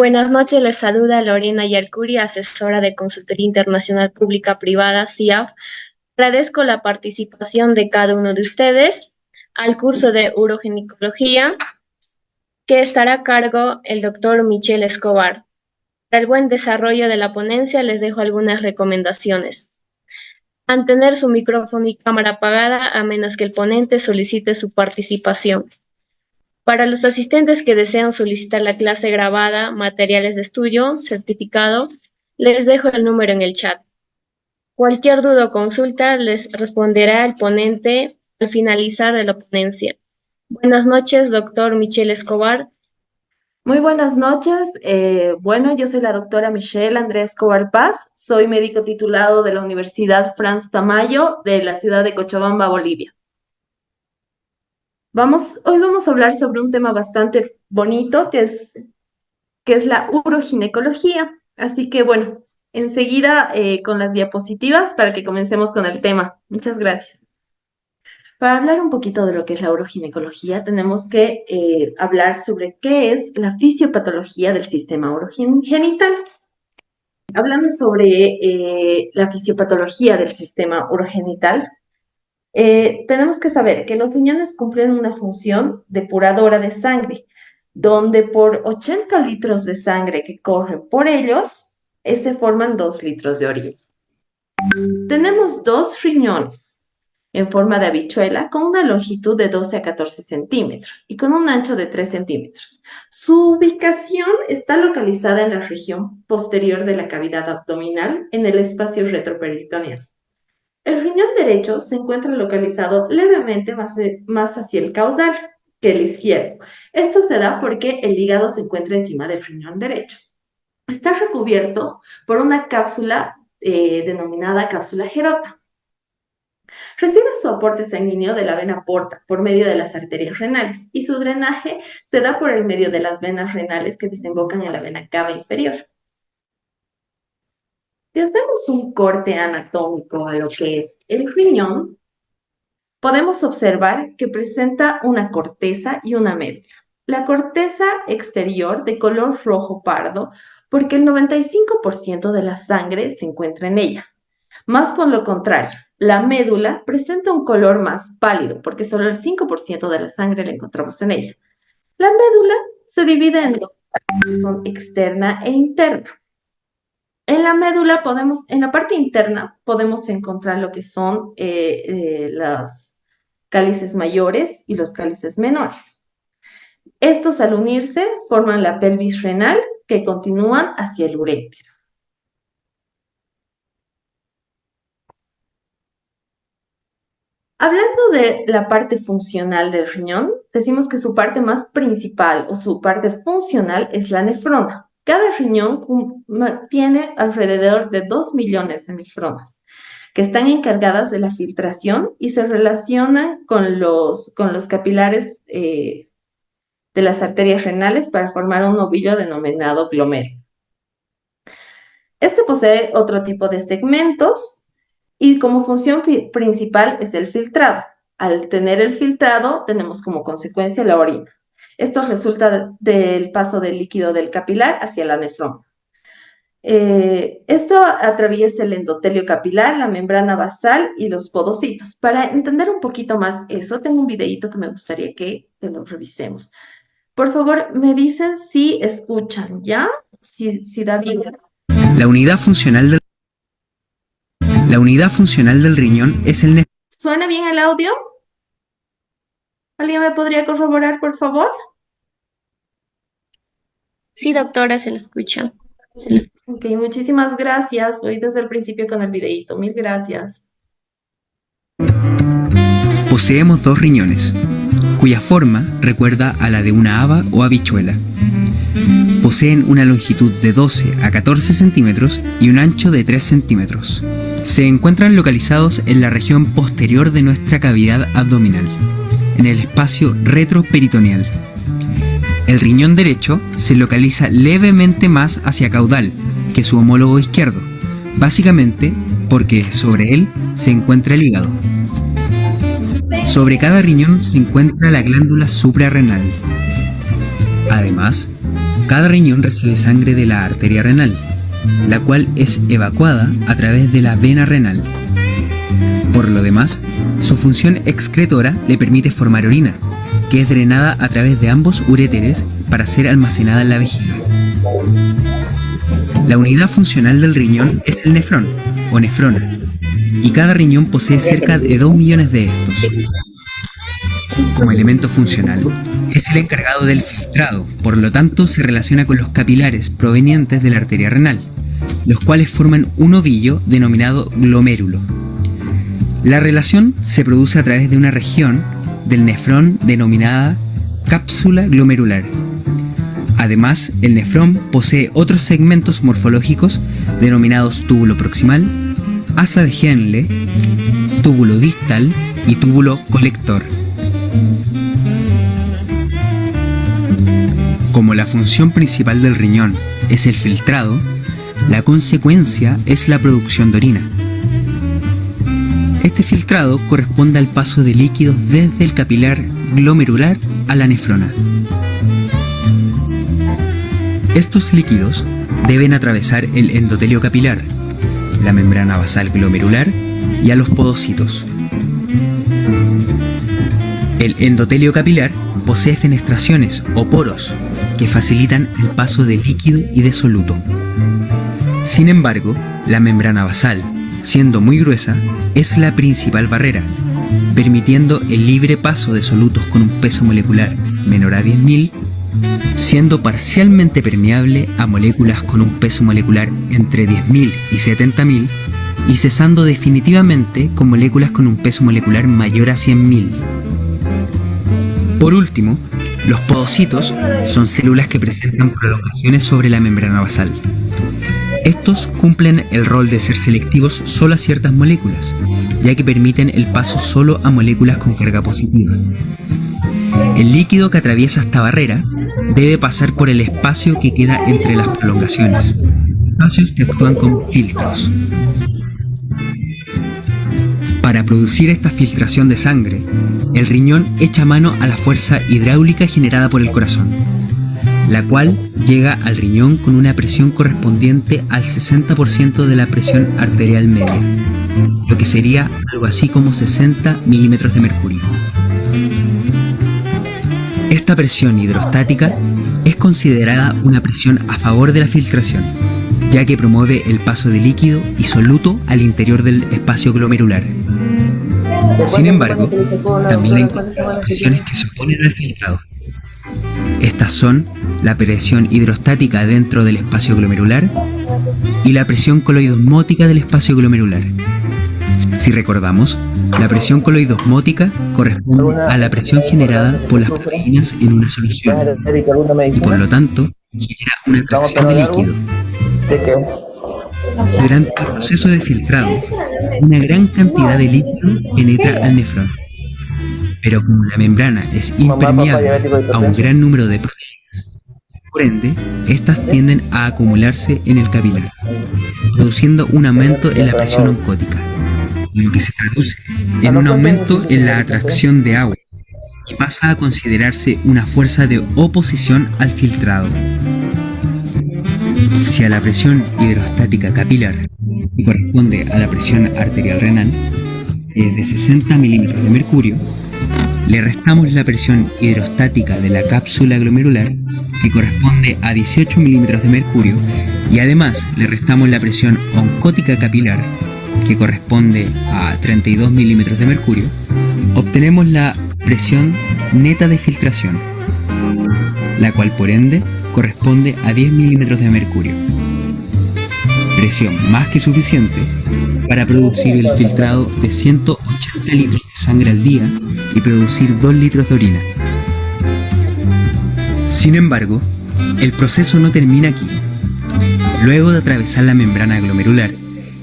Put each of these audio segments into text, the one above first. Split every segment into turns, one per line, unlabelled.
Buenas noches, les saluda Lorena Yarcuri, asesora de Consultoría Internacional Pública Privada, CIAF. Agradezco la participación de cada uno de ustedes al curso de uroginecología que estará a cargo el doctor Michel Escobar. Para el buen desarrollo de la ponencia les dejo algunas recomendaciones. Mantener su micrófono y cámara apagada a menos que el ponente solicite su participación. Para los asistentes que desean solicitar la clase grabada, materiales de estudio, certificado, les dejo el número en el chat. Cualquier duda o consulta les responderá el ponente al finalizar de la ponencia. Buenas noches, doctor Michel Escobar.
Muy buenas noches. Yo soy la doctora Michelle Andrés Escobar Paz. Soy médico titulado de la Universidad Franz Tamayo de la ciudad de Cochabamba, Bolivia. Hoy vamos a hablar sobre un tema bastante bonito que es la uroginecología. Así que enseguida con las diapositivas para que comencemos con el tema. Muchas gracias. Para hablar un poquito de lo que es la uroginecología, tenemos que hablar sobre qué es la fisiopatología del sistema urogenital. Hablando sobre la fisiopatología del sistema urogenital, tenemos que saber que los riñones cumplen una función depuradora de sangre, donde por 80 litros de sangre que corren por ellos, se forman 2 litros de orina. Tenemos 2 riñones en forma de habichuela con una longitud de 12 a 14 centímetros y con un ancho de 3 centímetros. Su ubicación está localizada en la región posterior de la cavidad abdominal, en el espacio retroperitoneal. El riñón derecho se encuentra localizado levemente más hacia el caudal que el izquierdo. Esto se da porque el hígado se encuentra encima del riñón derecho. Está recubierto por una cápsula denominada cápsula Gerota. Recibe su aporte sanguíneo de la vena porta por medio de las arterias renales y su drenaje se da por el medio de las venas renales que desembocan en la vena cava inferior. Si hacemos un corte anatómico a lo que es el riñón, podemos observar que presenta una corteza y una médula. La corteza exterior de color rojo pardo porque el 95% de la sangre se encuentra en ella. Más por lo contrario, la médula presenta un color más pálido porque solo el 5% de la sangre la encontramos en ella. La médula se divide en 2 partes que son externa e interna. En la médula en la parte interna podemos encontrar lo que son los cálices mayores y los cálices menores. Estos al unirse forman la pelvis renal que continúan hacia el urétero. Hablando de la parte funcional del riñón, decimos que su parte más principal o su parte funcional es la nefrona. Cada riñón tiene alrededor de 2 millones de nefronas que están encargadas de la filtración y se relacionan con los capilares de las arterias renales para formar un ovillo denominado glomérulo. Este posee otro tipo de segmentos y como función principal es el filtrado. Al tener el filtrado, tenemos como consecuencia la orina. Esto resulta del paso del líquido del capilar hacia la nefrona. Esto atraviesa el endotelio capilar, la membrana basal y los podocitos. Para entender un poquito más eso, tengo un videíto que me gustaría que lo revisemos. Por favor, me dicen si escuchan, ¿ya? Si da bien.
La unidad funcional del riñón es el nefrón.
¿Suena bien el audio? ¿Alguien me podría corroborar, por favor?
Sí, doctora, se le escucha.
Ok, muchísimas gracias. Voy desde el principio con el videíto. Mil gracias.
Poseemos 2 riñones, cuya forma recuerda a la de una haba o habichuela. Poseen una longitud de 12 a 14 centímetros y un ancho de 3 centímetros. Se encuentran localizados en la región posterior de nuestra cavidad abdominal, en el espacio retroperitoneal. El riñón derecho se localiza levemente más hacia caudal que su homólogo izquierdo, básicamente porque sobre él se encuentra el hígado. Sobre cada riñón se encuentra la glándula suprarrenal. Además, Cada riñón recibe sangre de la arteria renal, la cual es evacuada a través de la vena renal. Por lo demás, su función excretora le permite formar orina, que es drenada a través de ambos uréteres para ser almacenada en la vejiga. La unidad funcional del riñón es el nefrón, o nefrona, y cada riñón posee cerca de 2 millones de estos. Como elemento funcional, es el encargado del filtrado, por lo tanto se relaciona con los capilares provenientes de la arteria renal, los cuales forman un ovillo denominado glomérulo. La relación se produce a través de una región del nefrón denominada cápsula glomerular. Además, el nefrón posee otros segmentos morfológicos denominados túbulo proximal, asa de Henle, túbulo distal y túbulo colector. Como la función principal del riñón es el filtrado, la consecuencia es la producción de orina. Este filtrado corresponde al paso de líquidos desde el capilar glomerular a la nefrona. Estos líquidos deben atravesar el endotelio capilar, la membrana basal glomerular y a los podocitos. El endotelio capilar posee fenestraciones o poros que facilitan el paso de líquido y de soluto. Sin embargo, la membrana basal, siendo muy gruesa, es la principal barrera, permitiendo el libre paso de solutos con un peso molecular menor a 10.000, siendo parcialmente permeable a moléculas con un peso molecular entre 10.000 y 70.000 y cesando definitivamente con moléculas con un peso molecular mayor a 100.000. Por último, los podocitos son células que presentan prolongaciones sobre la membrana basal. Estos cumplen el rol de ser selectivos solo a ciertas moléculas, ya que permiten el paso solo a moléculas con carga positiva. El líquido que atraviesa esta barrera debe pasar por el espacio que queda entre las prolongaciones, espacios que actúan como filtros. Para producir esta filtración de sangre, el riñón echa mano a la fuerza hidráulica generada por el corazón, la cual llega al riñón con una presión correspondiente al 60% de la presión arterial media, lo que sería algo así como 60 milímetros de mercurio. Esta presión hidrostática es considerada una presión a favor de la filtración, ya que promueve el paso de líquido y soluto al interior del espacio glomerular. Sin embargo, también hay presiones que se oponen al filtrado. Estas son la presión hidrostática dentro del espacio glomerular y la presión coloidosmótica del espacio glomerular. Si recordamos, la presión coloidosmótica corresponde a la presión generada por las proteínas en una solución y por lo tanto genera una atracción de líquido. Durante el proceso de filtrado, una gran cantidad de líquido penetra al nefrón, pero como la membrana es impermeable a un gran número de proteínas, por ende, estas tienden a acumularse en el capilar, produciendo un aumento en la presión oncótica, lo que se traduce en un aumento en la atracción de agua y pasa a considerarse una fuerza de oposición al filtrado. Si a la presión hidrostática capilar, que corresponde a la presión arterial renal, es de 60 milímetros de mercurio, le restamos la presión hidrostática de la cápsula glomerular, que corresponde a 18 milímetros de mercurio, y además le restamos la presión oncótica capilar, que corresponde a 32 milímetros de mercurio, obtenemos la presión neta de filtración, la cual por ende corresponde a 10 milímetros de mercurio. Presión más que suficiente para producir el filtrado de 180 litros de sangre al día y producir 2 litros de orina. Sin embargo, el proceso no termina aquí. Luego de atravesar la membrana glomerular,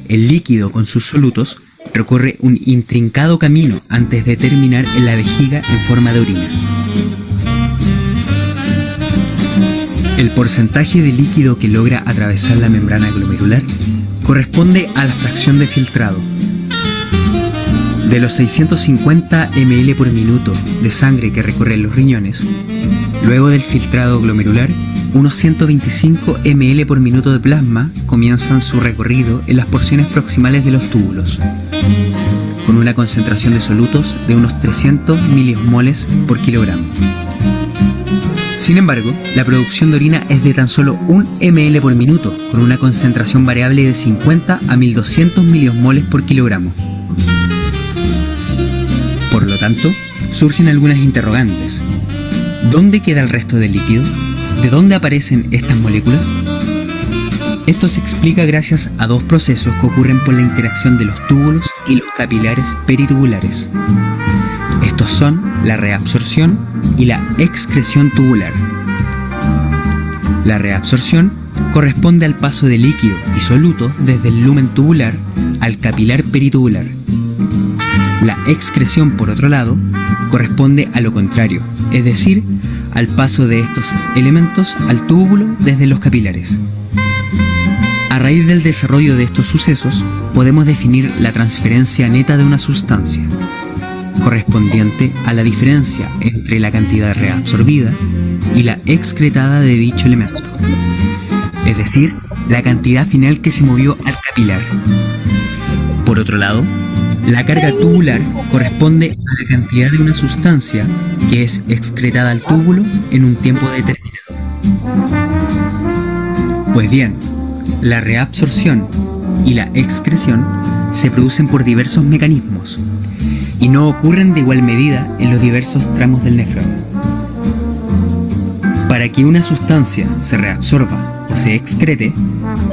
el líquido con sus solutos recorre un intrincado camino antes de terminar en la vejiga en forma de orina. El porcentaje de líquido que logra atravesar la membrana glomerular corresponde a la fracción de filtrado. De los 650 ml por minuto de sangre que recorren los riñones, luego del filtrado glomerular, unos 125 ml por minuto de plasma comienzan su recorrido en las porciones proximales de los túbulos, con una concentración de solutos de unos 300 miliosmoles por kilogramo. Sin embargo, la producción de orina es de tan solo 1 ml por minuto, con una concentración variable de 50 a 1200 miliosmoles por kilogramo. Por lo tanto, surgen algunas interrogantes. ¿Dónde queda el resto del líquido? ¿De dónde aparecen estas moléculas? Esto se explica gracias a dos procesos que ocurren por la interacción de los túbulos y los capilares peritubulares. Estos son la reabsorción y la excreción tubular. La reabsorción corresponde al paso de líquido y solutos desde el lumen tubular al capilar peritubular. La excreción, por otro lado, corresponde a lo contrario, es decir, al paso de estos elementos al túbulo desde los capilares. A raíz del desarrollo de estos sucesos, podemos definir la transferencia neta de una sustancia, correspondiente a la diferencia entre la cantidad reabsorbida y la excretada de dicho elemento, es decir, la cantidad final que se movió al capilar. Por otro lado, la carga tubular corresponde a la cantidad de una sustancia que es excretada al túbulo en un tiempo determinado. Pues bien, la reabsorción y la excreción se producen por diversos mecanismos y no ocurren de igual medida en los diversos tramos del nefrón. Para que una sustancia se reabsorba o se excrete,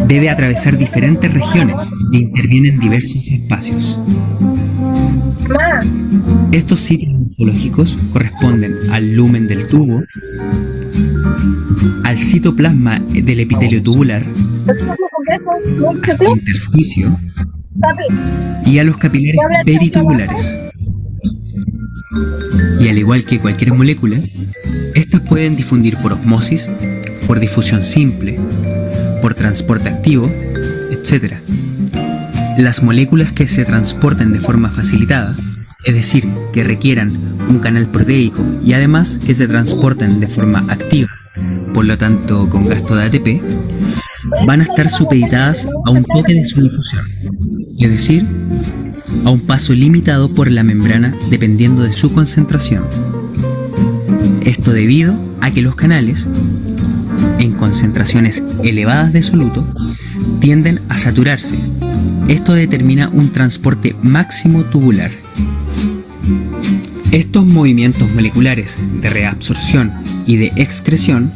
debe atravesar diferentes regiones e intervienen diversos espacios. Estos sitios morfológicos corresponden al lumen del tubo, al citoplasma del epitelio tubular, al intersticio y a los capilares peritubulares. Y al igual que cualquier molécula, estas pueden difundir por osmosis, por difusión simple, por transporte activo, etc. Las moléculas que se transporten de forma facilitada, es decir, que requieran un canal proteico y además que se transporten de forma activa, por lo tanto con gasto de ATP, van a estar supeditadas a un toque de su difusión, es decir, a un paso limitado por la membrana dependiendo de su concentración. Esto debido a que los canales, en concentraciones elevadas de soluto, tienden a saturarse. Esto determina un transporte máximo tubular. Estos movimientos moleculares de reabsorción y de excreción,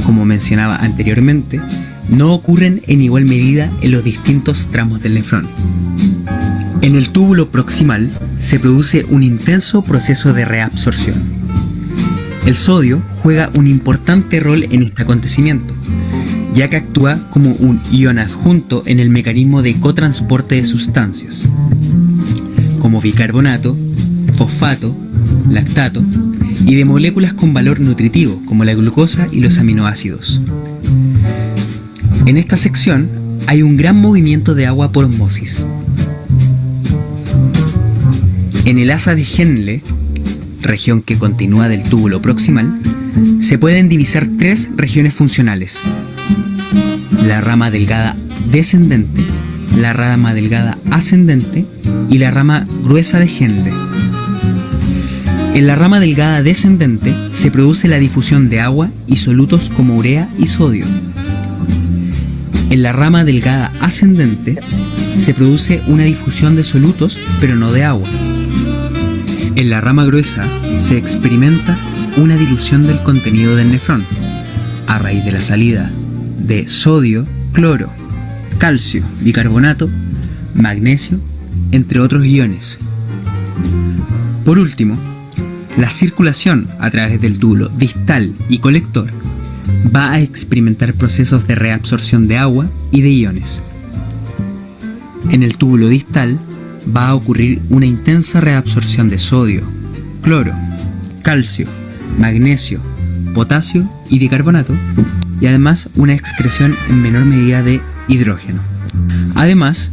como mencionaba anteriormente, no ocurren en igual medida en los distintos tramos del nefrón. En el túbulo proximal se produce un intenso proceso de reabsorción. El sodio juega un importante rol en este acontecimiento, ya que actúa como un ion adjunto en el mecanismo de cotransporte de sustancias, como bicarbonato, fosfato, lactato y de moléculas con valor nutritivo, como la glucosa y los aminoácidos. En esta sección hay un gran movimiento de agua por osmosis. En el asa de Henle, región que continúa del túbulo proximal, se pueden divisar tres regiones funcionales: la rama delgada descendente, la rama delgada ascendente y la rama gruesa de Henle. En la rama delgada descendente se produce la difusión de agua y solutos como urea y sodio. En la rama delgada ascendente se produce una difusión de solutos, pero no de agua. En la rama gruesa se experimenta una dilución del contenido del nefrón, a raíz de la salida de sodio, cloro, calcio, bicarbonato, magnesio, entre otros iones. Por último, la circulación a través del túbulo distal y colector va a experimentar procesos de reabsorción de agua y de iones. En el túbulo distal va a ocurrir una intensa reabsorción de sodio, cloro, calcio, magnesio, potasio y bicarbonato, y además una excreción en menor medida de hidrógeno. Además,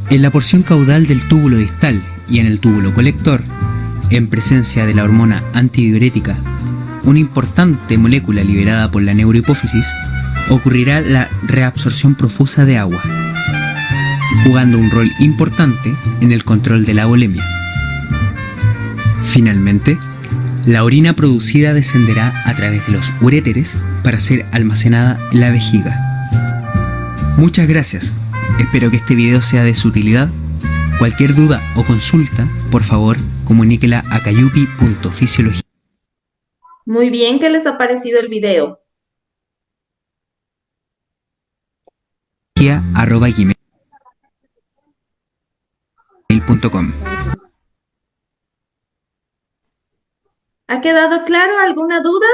en la porción caudal del túbulo distal y en el túbulo colector, en presencia de la hormona antidiurética una importante molécula liberada por la neurohipófisis, ocurrirá la reabsorción profusa de agua, jugando un rol importante en el control de la bulimia. Finalmente, la orina producida descenderá a través de los uréteres para ser almacenada en la vejiga. Muchas gracias. Espero que este video sea de su utilidad. Cualquier duda o consulta, por favor, comuníquela a cayupi.fisiología.
Muy bien, ¿qué les ha parecido el video?
@gmail.com.
¿Ha quedado claro? ¿Alguna duda?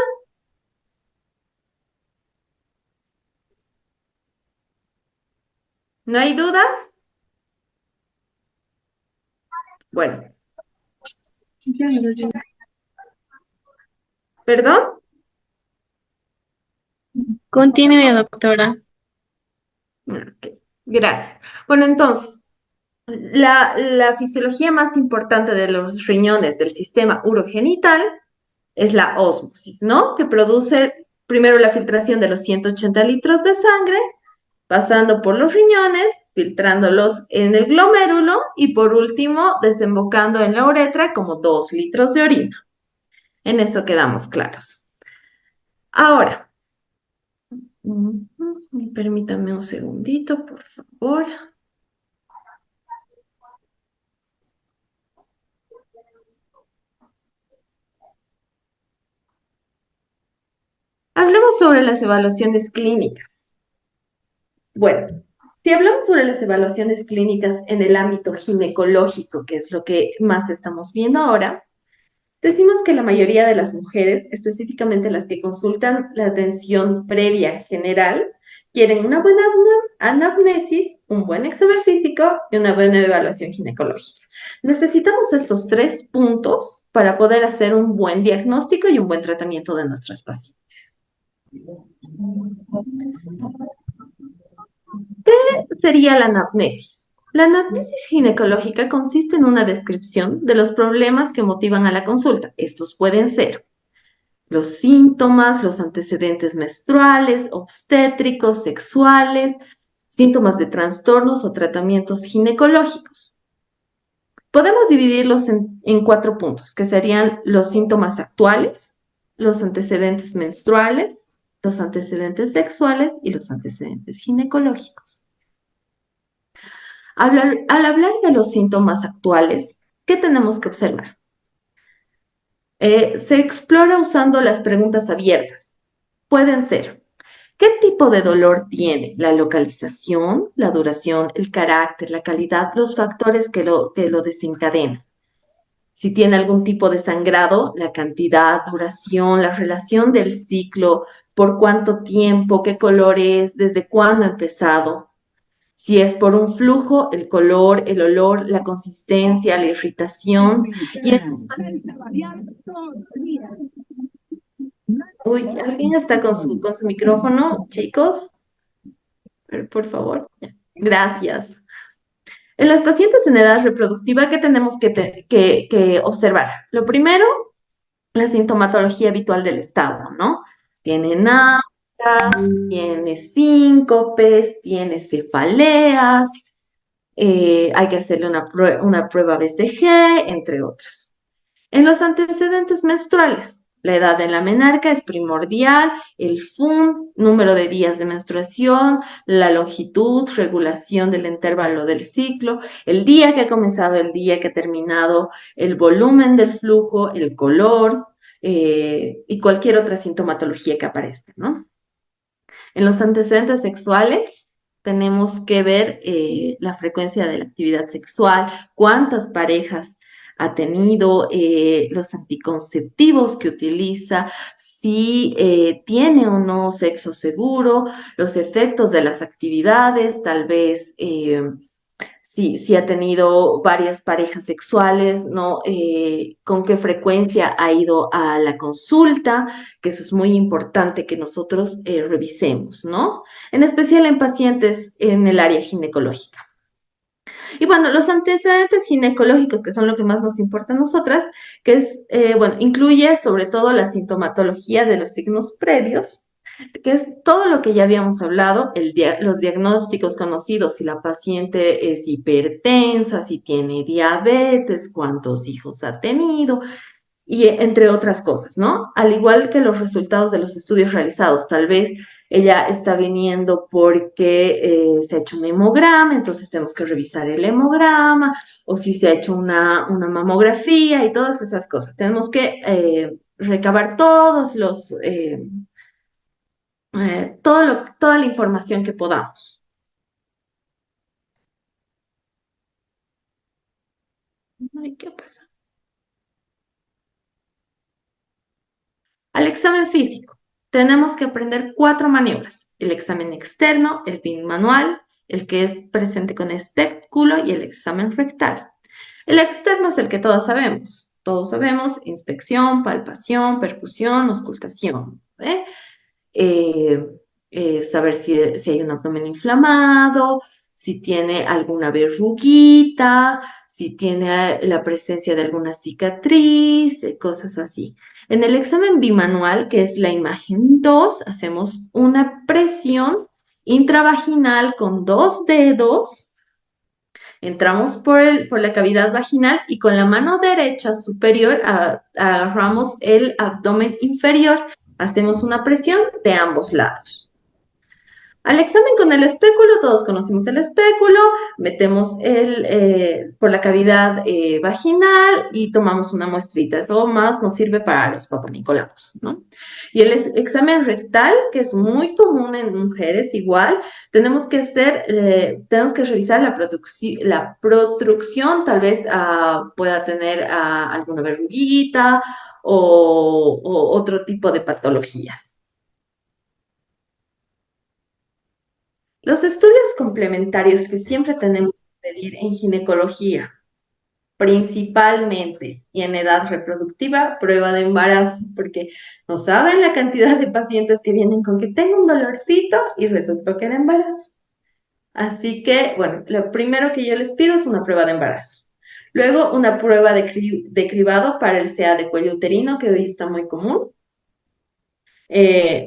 ¿No hay dudas? Bueno, ¿perdón?
Continúe, doctora.
Ok, gracias. Bueno, entonces, la fisiología más importante de los riñones del sistema urogenital es la ósmosis, ¿no? Que produce primero la filtración de los 180 litros de sangre, pasando por los riñones, filtrándolos en el glomérulo y por último desembocando en la uretra como 2 litros de orina. En eso quedamos claros. Ahora, permítame un segundito, por favor. Hablemos sobre las evaluaciones clínicas. Bueno, si hablamos sobre las evaluaciones clínicas en el ámbito ginecológico, que es lo que más estamos viendo ahora, decimos que la mayoría de las mujeres, específicamente las que consultan la atención previa general, quieren una buena anamnesis, un buen examen físico y una buena evaluación ginecológica. Necesitamos estos 3 puntos para poder hacer un buen diagnóstico y un buen tratamiento de nuestras pacientes. ¿Qué sería la anamnesis? La anamnesis ginecológica consiste en una descripción de los problemas que motivan a la consulta. Estos pueden ser los síntomas, los antecedentes menstruales, obstétricos, sexuales, síntomas de trastornos o tratamientos ginecológicos. Podemos dividirlos en 4 puntos, que serían los síntomas actuales, los antecedentes menstruales, los antecedentes sexuales y los antecedentes ginecológicos. Al hablar de los síntomas actuales, ¿qué tenemos que observar? Se explora usando las preguntas abiertas. Pueden ser, ¿qué tipo de dolor tiene? La localización, la duración, el carácter, la calidad, los factores que lo desencadenan. Si tiene algún tipo de sangrado, la cantidad, duración, la relación del ciclo, por cuánto tiempo, qué color es, desde cuándo ha empezado. Si es por un flujo, el color, el olor, la consistencia, la irritación. Uy, ¿alguien está con su micrófono, chicos? Por favor. Gracias. En las pacientes en edad reproductiva, ¿qué tenemos que observar? Lo primero, la sintomatología habitual del estado, ¿no? Tiene náuseas, tiene síncopes, tiene cefaleas, hay que hacerle una prueba BCG, entre otras. En los antecedentes menstruales, la edad de la menarca es primordial, el FUN, número de días de menstruación, la longitud, regulación del intervalo del ciclo, el día que ha comenzado, el día que ha terminado, el volumen del flujo, el color y cualquier otra sintomatología que aparezca, ¿no? En los antecedentes sexuales tenemos que ver la frecuencia de la actividad sexual, cuántas parejas ha tenido, los anticonceptivos que utiliza, si tiene o no sexo seguro, los efectos de las actividades, tal vez si ha tenido varias parejas sexuales, ¿no? Con qué frecuencia ha ido a la consulta, que eso es muy importante que nosotros revisemos, ¿no? En especial en pacientes en el área ginecológica. Y bueno, los antecedentes ginecológicos, que son lo que más nos importa a nosotras, que es, bueno, incluye sobre todo la sintomatología de los signos previos, que es todo lo que ya habíamos hablado, los diagnósticos conocidos, si la paciente es hipertensa, si tiene diabetes, cuántos hijos ha tenido, y entre otras cosas, ¿no? Al igual que los resultados de los estudios realizados, tal vez ella está viniendo porque se ha hecho un hemograma, entonces tenemos que revisar el hemograma, o si se ha hecho una mamografía y todas esas cosas. Tenemos que recabar toda la información que podamos. Ay, ¿qué pasa? Al examen físico, tenemos que aprender 4 maniobras. El examen externo, el PIN manual, el que es presente con espéculo y el examen rectal. El externo es el que todos sabemos. Todos sabemos inspección, palpación, percusión, auscultación. ¿Eh? eh, Saber si hay un abdomen inflamado, si tiene alguna verruguita, si tiene la presencia de alguna cicatriz, cosas así. En el examen bimanual, que es la imagen 2, hacemos una presión intravaginal con 2 dedos. Entramos por la cavidad vaginal y con la mano derecha superior agarramos el abdomen inferior. Hacemos una presión de ambos lados. Al examen con el espéculo, todos conocemos el espéculo, metemos por la cavidad vaginal y tomamos una muestrita. Eso más nos sirve para los papanicolaos, ¿no? Y el examen rectal, que es muy común en mujeres, igual, tenemos que revisar la protrucción, tal vez pueda tener alguna verruguita o otro tipo de patologías. Los estudios complementarios que siempre tenemos que pedir en ginecología, principalmente y en edad reproductiva, prueba de embarazo, porque no saben la cantidad de pacientes que vienen con que tengo un dolorcito y resultó que era embarazo. Así que, bueno, lo primero que yo les pido es una prueba de embarazo. Luego, una prueba de cribado para el CA de cuello uterino, que hoy está muy común.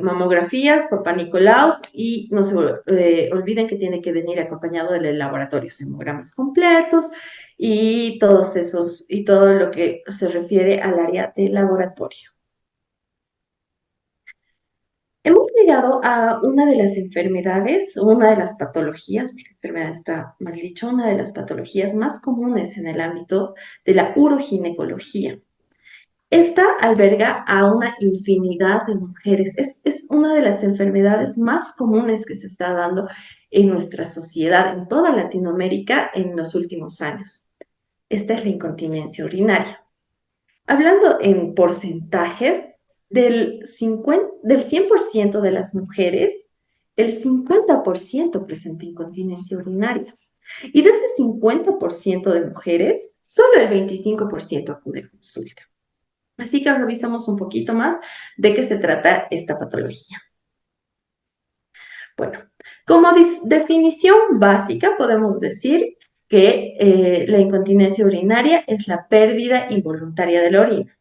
Mamografías, Papá Nicolaos y no se olviden que tiene que venir acompañado del laboratorio, hemogramas completos y todo lo que se refiere al área de laboratorio. Hemos llegado a una de las enfermedades, una de las patologías, porque enfermedad está mal dicho, una de las patologías más comunes en el ámbito de la uroginecología. Esta alberga a una infinidad de mujeres. Es una de las enfermedades más comunes que se está dando en nuestra sociedad, en toda Latinoamérica, en los últimos años. Esta es la incontinencia urinaria. Hablando en porcentajes, del 100% de las mujeres, el 50% presenta incontinencia urinaria. Y de ese 50% de mujeres, solo el 25% acude a consulta. Así que revisamos un poquito más de qué se trata esta patología. Bueno, como definición básica podemos decir que la incontinencia urinaria es la pérdida involuntaria de la orina.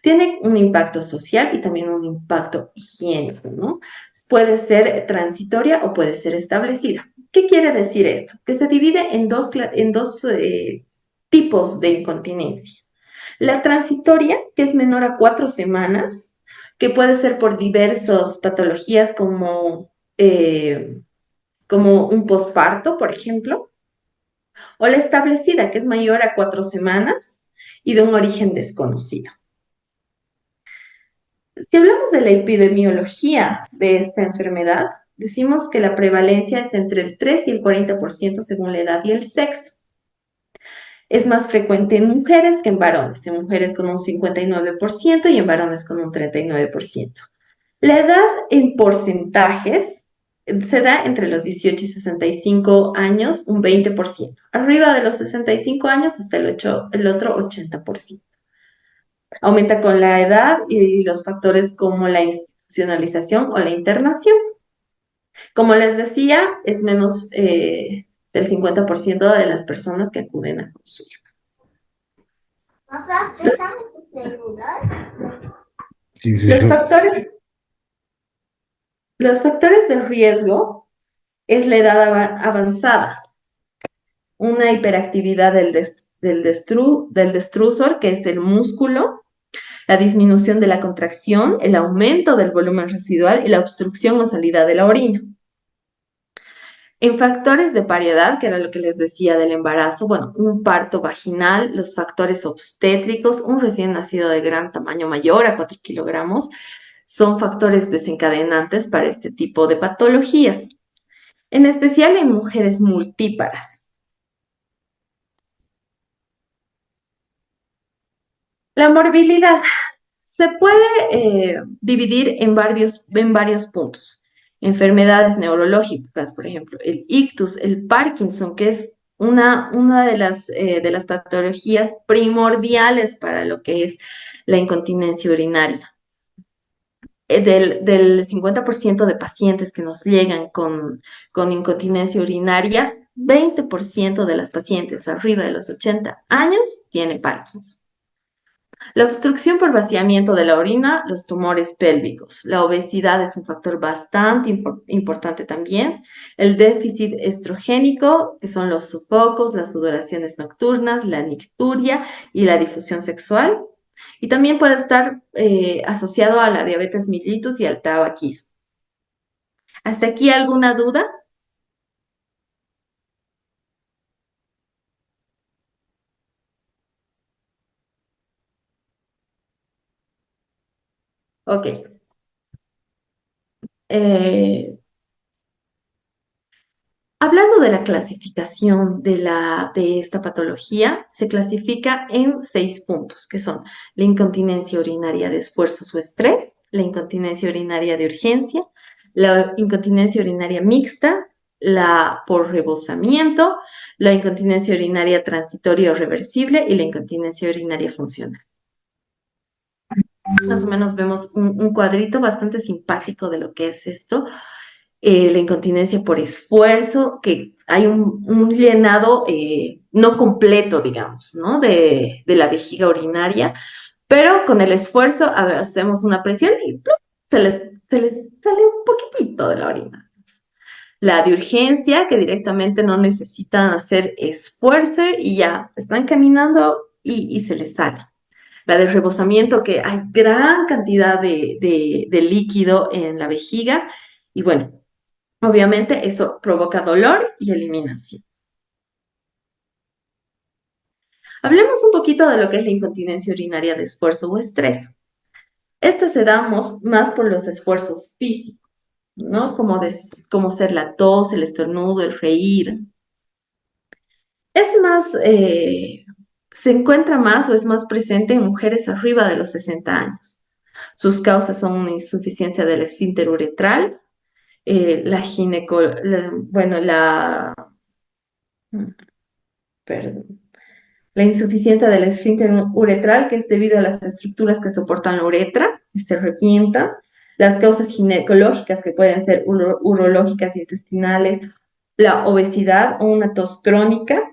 Tiene un impacto social y también un impacto higiénico, ¿no? Puede ser transitoria o puede ser establecida. ¿Qué quiere decir esto? Que se divide en dos tipos de incontinencia. La transitoria, que es menor a 4 semanas, que puede ser por diversas patologías como un posparto, por ejemplo, o la establecida, que es mayor a 4 semanas y de un origen desconocido. Si hablamos de la epidemiología de esta enfermedad, decimos que la prevalencia es entre el 3 y el 40% según la edad y el sexo. Es más frecuente en mujeres que en varones, en mujeres con un 59% y en varones con un 39%. La edad en porcentajes se da entre los 18 y 65 años, un 20%. Arriba de los 65 años hasta el otro 80%. Aumenta con la edad y los factores como la institucionalización o la internación. Como les decía, es menos del 50% de las personas que acuden a consulta.
Papá, préstame tu celular.
¿Qué es
Los
eso?
factores de riesgo es la edad avanzada, una hiperactividad del destrusor, que es el músculo, la disminución de la contracción, el aumento del volumen residual y la obstrucción o salida de la orina. En factores de paridad, que era lo que les decía del embarazo, bueno, un parto vaginal, los factores obstétricos, un recién nacido de gran tamaño mayor a 4 kilogramos, son factores desencadenantes para este tipo de patologías, en especial en mujeres multíparas. La morbilidad se puede dividir en varios puntos. Enfermedades neurológicas, por ejemplo, el ictus, el Parkinson, que es una de las patologías primordiales para lo que es la incontinencia urinaria. Del 50% de pacientes que nos llegan con incontinencia urinaria, 20% de las pacientes arriba de los 80 años tiene Parkinson. La obstrucción por vaciamiento de la orina, los tumores pélvicos. La obesidad es un factor bastante importante también. El déficit estrogénico, que son los sofocos, las sudoraciones nocturnas, la nicturia y la difusión sexual. Y también puede estar asociado a la diabetes mellitus y al tabaquismo. ¿Hasta aquí alguna duda? Ok. Eh, Hablando de la clasificación de esta patología, se clasifica en 6 puntos, que son la incontinencia urinaria de esfuerzos o estrés, la incontinencia urinaria de urgencia, la incontinencia urinaria mixta, la por rebosamiento, la incontinencia urinaria transitoria o reversible y la incontinencia urinaria funcional. Más o menos vemos un cuadrito bastante simpático de lo que es esto. La incontinencia por esfuerzo, que hay un llenado no completo, digamos, ¿no? De la vejiga urinaria, pero con el esfuerzo hacemos una presión y ¡plum! Se les sale un poquitito de la orina. La de urgencia, que directamente no necesitan hacer esfuerzo y ya están caminando y se les sale. La de rebosamiento, que hay gran cantidad de líquido en la vejiga y bueno, obviamente eso provoca dolor y eliminación. Hablemos un poquito de lo que es la incontinencia urinaria de esfuerzo o estrés. Esta se da más por los esfuerzos físicos, ¿no? Como ser la tos, el estornudo, el reír. Es más, se encuentra más o es más presente en mujeres arriba de los 60 años. Sus causas son una insuficiencia del esfínter uretral, bueno, perdón, la insuficiencia del esfínter uretral, que es debido a las estructuras que soportan la uretra, revienta, las causas ginecológicas, que pueden ser urológicas y intestinales, la obesidad o una tos crónica,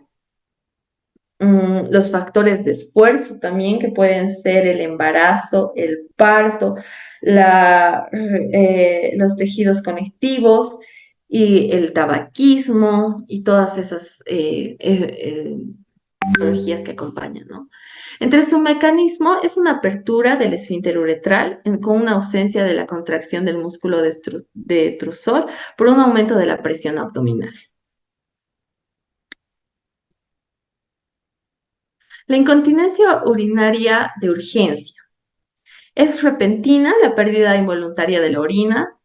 los factores de esfuerzo también, que pueden ser el embarazo, el parto, los tejidos conectivos y el tabaquismo y todas esas patologías que acompañan, ¿no? Entre su mecanismo es una apertura del esfínter uretral con una ausencia de la contracción del músculo detrusor por un aumento de la presión abdominal. La incontinencia urinaria de urgencia es repentina, la pérdida involuntaria de la orina,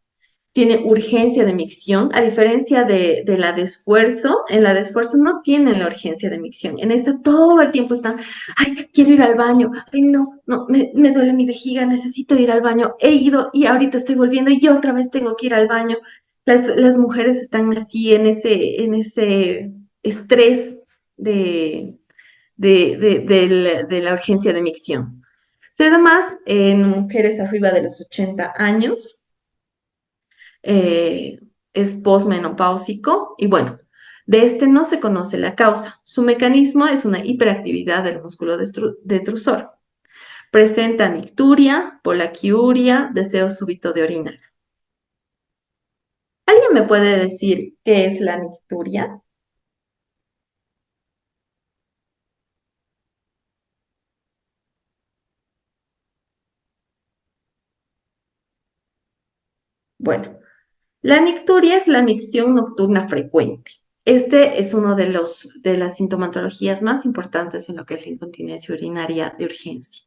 tiene urgencia de micción, a diferencia de la de esfuerzo. En la de esfuerzo no tienen la urgencia de micción. En esta todo el tiempo están, ay, quiero ir al baño, ay, no, me duele mi vejiga, necesito ir al baño, he ido y ahorita estoy volviendo y otra vez tengo que ir al baño. Las mujeres están así en ese estrés de la urgencia de micción. Se da más en mujeres arriba de los 80 años, es posmenopáusico y bueno, De este no se conoce la causa. Su mecanismo es una hiperactividad del músculo detrusor. Presenta nicturia, polaquiuria, deseo súbito de orinar. ¿Alguien me puede decir qué es la nicturia? Bueno, la nicturia es la micción nocturna frecuente. Este es uno de las sintomatologías más importantes en lo que es la incontinencia urinaria de urgencia.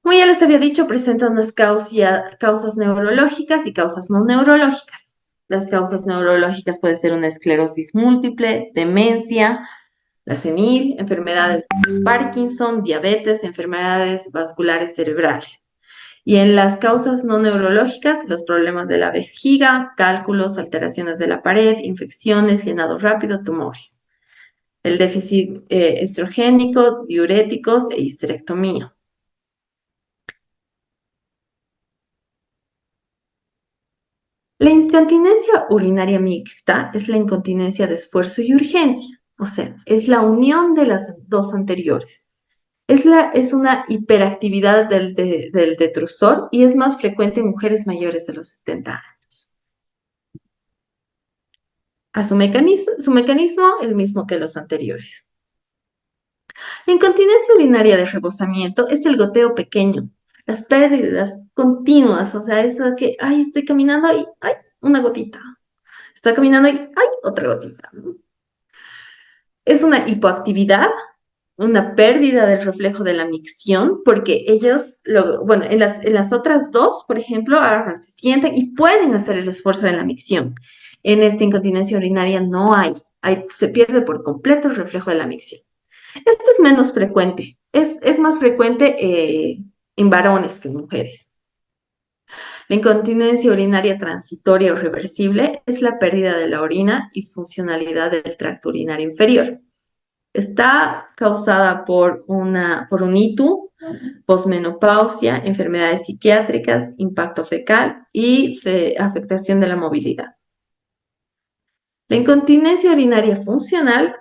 Como ya les había dicho, presenta unas causas neurológicas y causas no neurológicas. Las causas neurológicas pueden ser una esclerosis múltiple, demencia, la senil, enfermedades de Parkinson, diabetes, enfermedades vasculares cerebrales. Y en las causas no neurológicas, los problemas de la vejiga, cálculos, alteraciones de la pared, infecciones, llenado rápido, tumores. El déficit estrogénico, diuréticos e histerectomía. La incontinencia urinaria mixta es la incontinencia de esfuerzo y urgencia, o sea, es la unión de las dos anteriores. Es una hiperactividad del detrusor y es más frecuente en mujeres mayores de los 70 años. Su mecanismo, el mismo que los anteriores. La incontinencia urinaria de rebosamiento es el goteo pequeño, las pérdidas continuas, o sea, eso que, ay, estoy caminando y, ay, una gotita. Estoy caminando y, ay, otra gotita. Es una hipoactividad, una pérdida del reflejo de la micción, porque ellos, bueno, en las otras dos, por ejemplo, ahora se sienten y pueden hacer el esfuerzo de la micción. En esta incontinencia urinaria no se pierde por completo el reflejo de la micción. Esto es menos frecuente, es más frecuente en varones que en mujeres. La incontinencia urinaria transitoria o reversible es la pérdida de la orina y funcionalidad del tracto urinario inferior. Está causada por un ITU, posmenopausia, enfermedades psiquiátricas, impacto fecal y afectación de la movilidad. La incontinencia urinaria funcional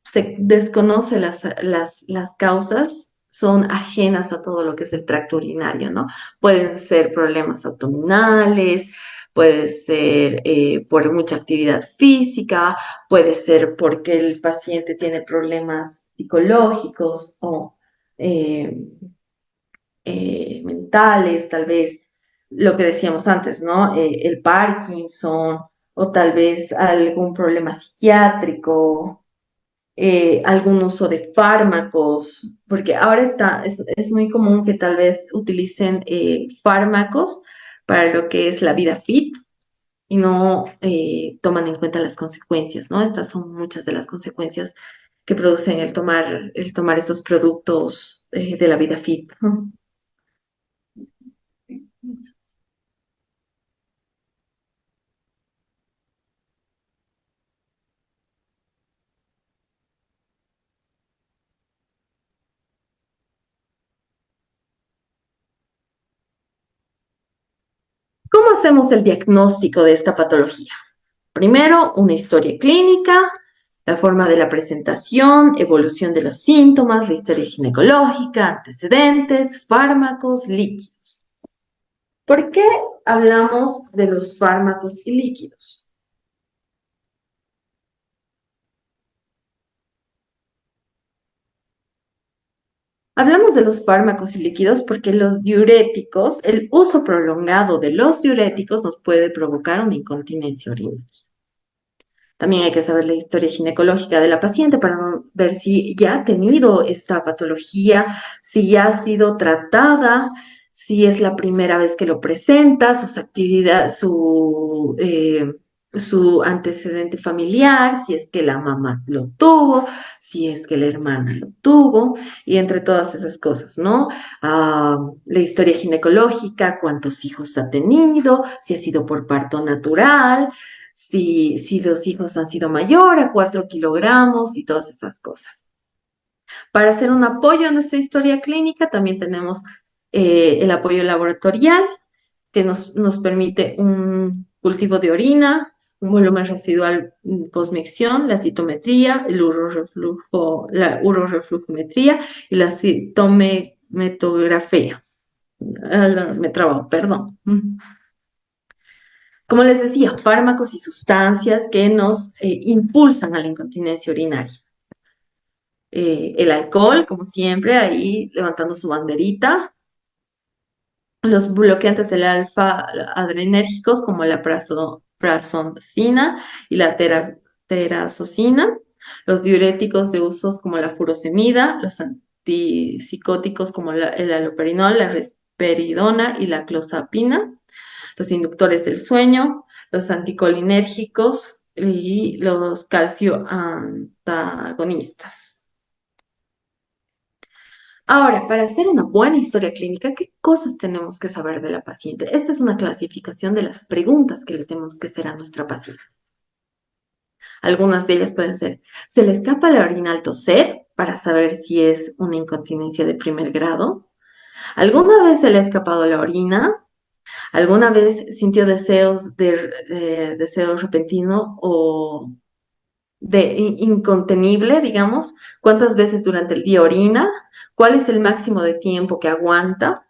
se desconoce las causas, son ajenas a todo lo que es el tracto urinario, ¿no? Pueden ser problemas abdominales, puede ser por mucha actividad física, puede ser porque el paciente tiene problemas psicológicos o eh, mentales, tal vez lo que decíamos antes, ¿no? El Parkinson o tal vez algún problema psiquiátrico, algún uso de fármacos, porque ahora es muy común que tal vez utilicen fármacos para lo que es la vida fit y no toman en cuenta las consecuencias, ¿no? Estas son muchas de las consecuencias que producen el tomar esos productos de la vida fit. ¿Cómo hacemos el diagnóstico de esta patología? Primero, una historia clínica, la forma de la presentación, evolución de los síntomas, la historia ginecológica, antecedentes, fármacos, líquidos. ¿Por qué hablamos de los fármacos y líquidos? Hablamos de los fármacos y líquidos porque los diuréticos, el uso prolongado de los diuréticos nos puede provocar una incontinencia urinaria. También hay que saber la historia ginecológica de la paciente para ver si ya ha tenido esta patología, si ya ha sido tratada, si es la primera vez que lo presenta, sus actividades, su antecedente familiar, si es que la mamá lo tuvo, si es que la hermana lo tuvo, y entre todas esas cosas, ¿no? La historia ginecológica, cuántos hijos ha tenido, si ha sido por parto natural, si los hijos han sido mayor a 4 kilogramos y todas esas cosas. Para hacer un apoyo a nuestra historia clínica, también tenemos el apoyo laboratorial, que nos permite un cultivo de orina, un volumen residual posmicción, la citometría, la uroreflujometría y la citometografía. Me trabo, perdón. Como les decía, fármacos y sustancias que nos impulsan a la incontinencia urinaria. El alcohol, como siempre, ahí levantando su banderita. Los bloqueantes del alfa adrenérgicos, como la prazoncina y la terazocina. Los diuréticos de usos como la furosemida, los antipsicóticos como el allopurinol, la risperidona y la clozapina, los inductores del sueño, los anticolinérgicos y los calcio antagonistas. Ahora, para hacer una buena historia clínica, ¿qué cosas tenemos que saber de la paciente? Esta es una clasificación de las preguntas que le tenemos que hacer a nuestra paciente. Algunas de ellas pueden ser, ¿se le escapa la orina al toser para saber si es una incontinencia de primer grado? ¿Alguna vez se le ha escapado la orina? ¿Alguna vez sintió deseo repentino o incontenible, digamos? ¿Cuántas veces durante el día orina? ¿Cuál es el máximo de tiempo que aguanta?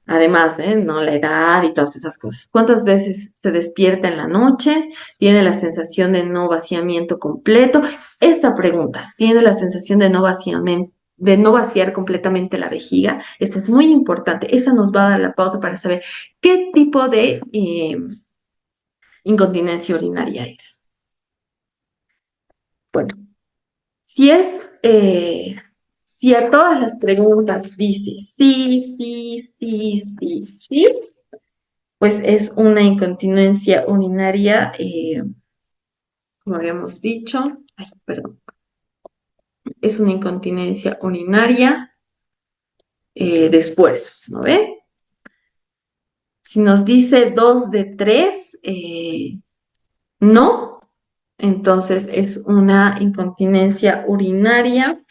Además, ¿no? La edad y todas esas cosas. ¿Cuántas veces se despierta en la noche? ¿Tiene la sensación de no vaciamiento completo? Esa pregunta, ¿tiene la sensación de de no vaciar completamente la vejiga? Esta es muy importante. Esa nos va a dar la pauta para saber qué tipo de incontinencia urinaria es. Bueno, si es, si a todas las preguntas dice sí, sí, sí, sí, sí, pues es una incontinencia urinaria, como habíamos dicho, ay, perdón, es una incontinencia urinaria de esfuerzos, ¿no ve? Si nos dice 2 de 3, no, entonces es una incontinencia urinaria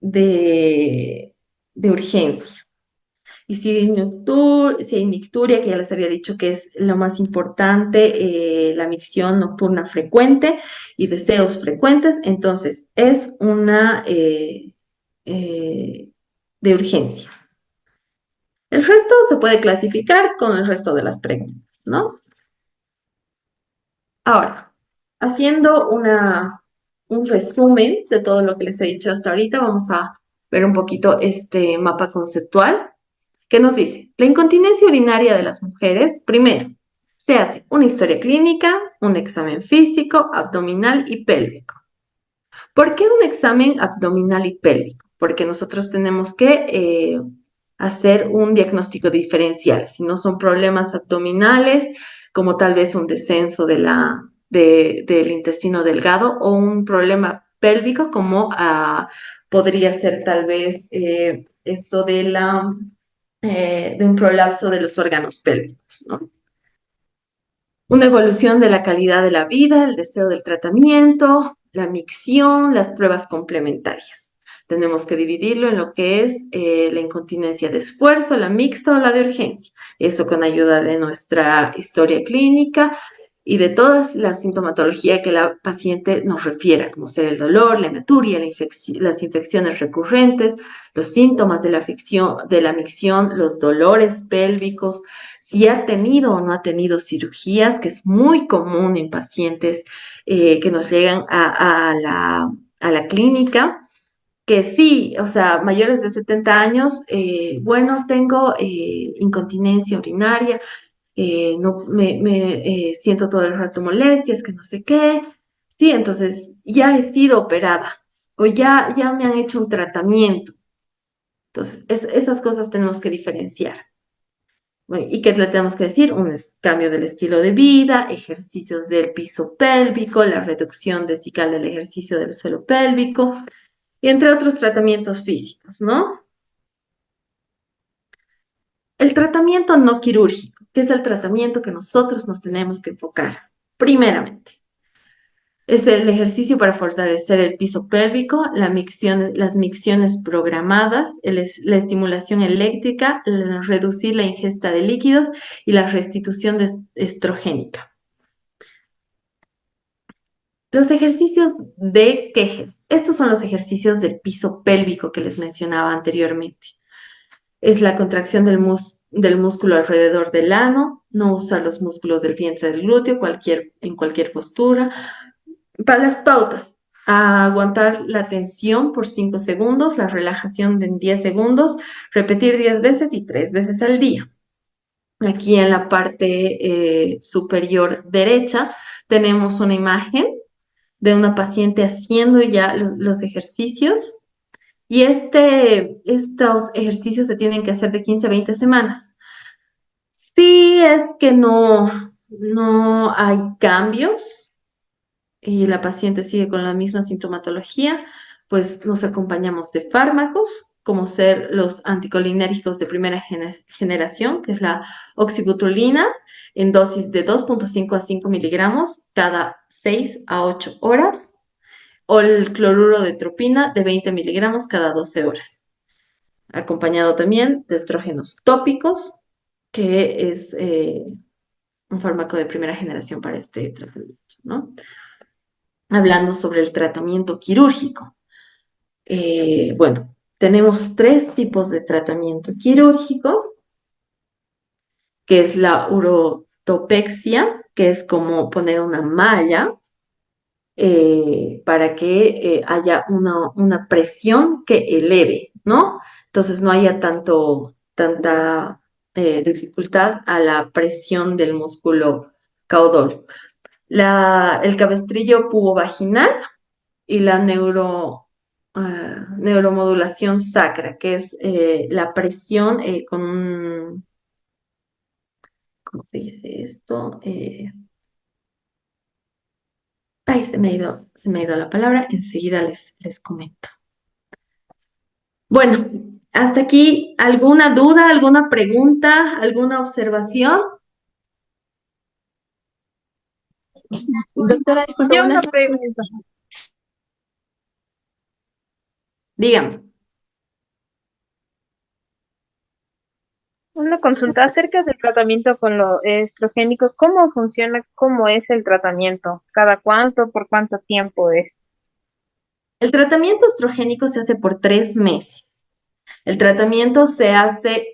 de, de urgencia. Y si hay nicturia, que ya les había dicho que es lo más importante, la micción nocturna frecuente y deseos frecuentes, entonces es una de urgencia. El resto se puede clasificar con el resto de las preguntas, ¿no? Ahora, haciendo un resumen de todo lo que les he dicho hasta ahorita, vamos a ver un poquito este mapa conceptual. ¿Qué nos dice? La incontinencia urinaria de las mujeres, primero, se hace una historia clínica, un examen físico, abdominal y pélvico. ¿Por qué un examen abdominal y pélvico? Porque nosotros tenemos que hacer un diagnóstico diferencial. Si no son problemas abdominales, como tal vez un descenso del intestino delgado o un problema pélvico, como podría ser tal vez esto de un prolapso de los órganos pélvicos, ¿no? Una evolución de la calidad de la vida, el deseo del tratamiento, la micción, las pruebas complementarias. Tenemos que dividirlo en lo que es la incontinencia de esfuerzo, la mixta o la de urgencia. Eso con ayuda de nuestra historia clínica y de todas las sintomatologías que la paciente nos refiera, como ser el dolor, la hematuria, las infecciones recurrentes, los síntomas de la micción, los dolores pélvicos, si ha tenido o no ha tenido cirugías, que es muy común en pacientes que nos llegan a la clínica, que sí, o sea, mayores de 70 años, bueno, tengo incontinencia urinaria, no siento todo el rato molestias, que no sé qué. Sí, entonces ya he sido operada o ya me han hecho un tratamiento. Entonces, esas cosas tenemos que diferenciar. Bueno, ¿y qué le tenemos que decir? Un cambio del estilo de vida, ejercicios del piso pélvico, la reducción desical del ejercicio del suelo pélvico, y entre otros tratamientos físicos, ¿no? El tratamiento no quirúrgico, que es el tratamiento que nosotros nos tenemos que enfocar, primeramente. Es el ejercicio para fortalecer el piso pélvico, las micciones programadas, la estimulación eléctrica, reducir la ingesta de líquidos y la restitución estrogénica. Los ejercicios de Kegel. Estos son los ejercicios del piso pélvico que les mencionaba anteriormente. Es la contracción del músculo alrededor del ano, no usa los músculos del vientre del glúteo en cualquier postura. Para las pautas, aguantar la tensión por 5 segundos, la relajación en 10 segundos, repetir 10 veces y 3 veces al día. Aquí en la parte superior derecha tenemos una imagen de una paciente haciendo ya los ejercicios. Y estos ejercicios se tienen que hacer de 15 a 20 semanas. Si es que no hay cambios y la paciente sigue con la misma sintomatología, pues nos acompañamos de fármacos, como ser los anticolinérgicos de primera generación, que es la oxibutolina, en dosis de 2,5 a 5 miligramos cada 6 a 8 horas, o el cloruro de tropina de 20 miligramos cada 12 horas, acompañado también de estrógenos tópicos, que es un fármaco de primera generación para este tratamiento, ¿no? Hablando sobre el tratamiento quirúrgico. Bueno, tenemos 3 tipos de tratamiento quirúrgico, que es la urotopexia, que es como poner una malla para que haya una presión que eleve, ¿no? Entonces no haya tanta dificultad a la presión del músculo caudal. El cabestrillo pubovaginal y la neuromodulación sacra, que es la presión con un, ¿cómo se dice esto? Ay, se me ha ido la palabra, enseguida les comento. Bueno, hasta aquí, ¿alguna duda, alguna pregunta, alguna observación?
Doctora, disculpe,
Yo una
buenas noches.
pregunta.
Dígame.
Una consulta acerca del tratamiento con lo estrogénico. ¿Cómo funciona? ¿Cómo es el tratamiento? ¿Cada cuánto? ¿Por cuánto tiempo es?
El tratamiento estrogénico se hace por 3 meses. El tratamiento se hace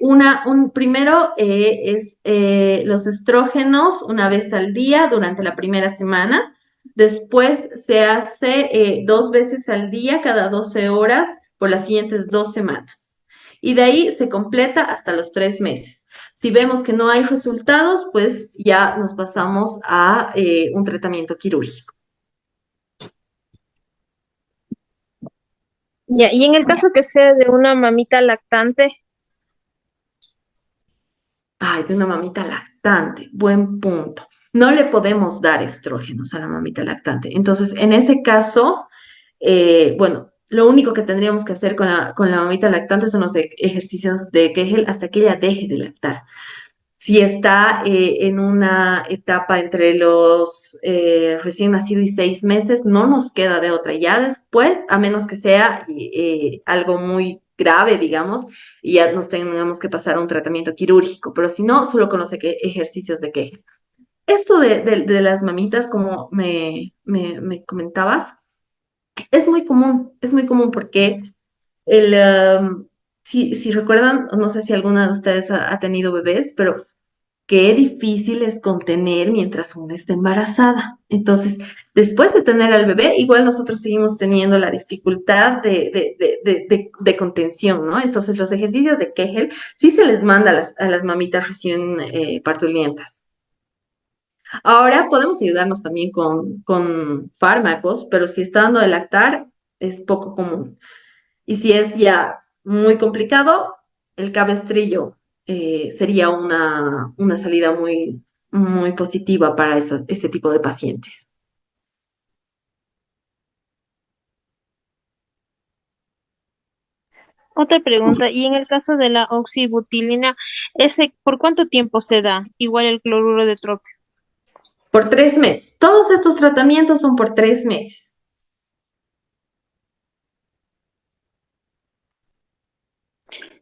primero es los estrógenos una vez al día durante la primera semana. Después se hace 2 veces al día cada 12 horas por las siguientes 2 semanas. Y de ahí se completa hasta los 3 meses. Si vemos que no hay resultados, pues ya nos pasamos a un tratamiento quirúrgico.
Ya, y en el caso que sea de una mamita lactante,
Ay, de una mamita lactante, buen punto. No le podemos dar estrógenos a la mamita lactante. Entonces, en ese caso, bueno, lo único que tendríamos que hacer con la mamita lactante son los ejercicios de Kegel hasta que ella deje de lactar. Si está en una etapa entre los recién nacido y 6 meses, no nos queda de otra. Ya después, a menos que sea algo muy grave, digamos, y ya nos tengamos que pasar a un tratamiento quirúrgico, pero si no, solo con los ejercicios de Kegel. Esto de las mamitas, como me comentabas, es muy común porque el, si recuerdan, no sé si alguna de ustedes ha tenido bebés, pero qué difícil es contener mientras uno está embarazada. Entonces, después de tener al bebé, igual nosotros seguimos teniendo la dificultad de contención, ¿no? Entonces, los ejercicios de Kegel sí se les manda a las mamitas recién parturientas. Ahora podemos ayudarnos también con fármacos, pero si está dando de lactar, es poco común. Y si es ya muy complicado, el cabestrillo sería una salida muy positiva para ese tipo de pacientes.
otra pregunta, y en el caso de la oxibutilina, ¿ese por cuánto tiempo se da? Igual el cloruro de tropio.
Por 3 meses. Todos estos tratamientos son por 3 meses.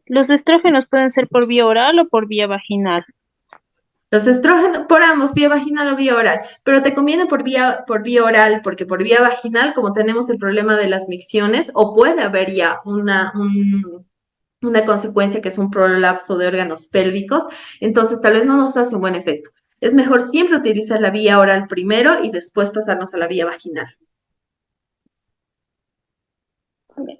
¿Los estrógenos pueden ser por vía oral o por vía vaginal?
Los estrógenos, por ambos, vía vaginal o vía oral, pero te conviene por vía oral, porque por vía vaginal, como tenemos el problema de las micciones, o puede haber ya una consecuencia que es un prolapso de órganos pélvicos, entonces tal vez no nos hace un buen efecto. Es mejor siempre utilizar la vía oral primero y después pasarnos a la vía vaginal.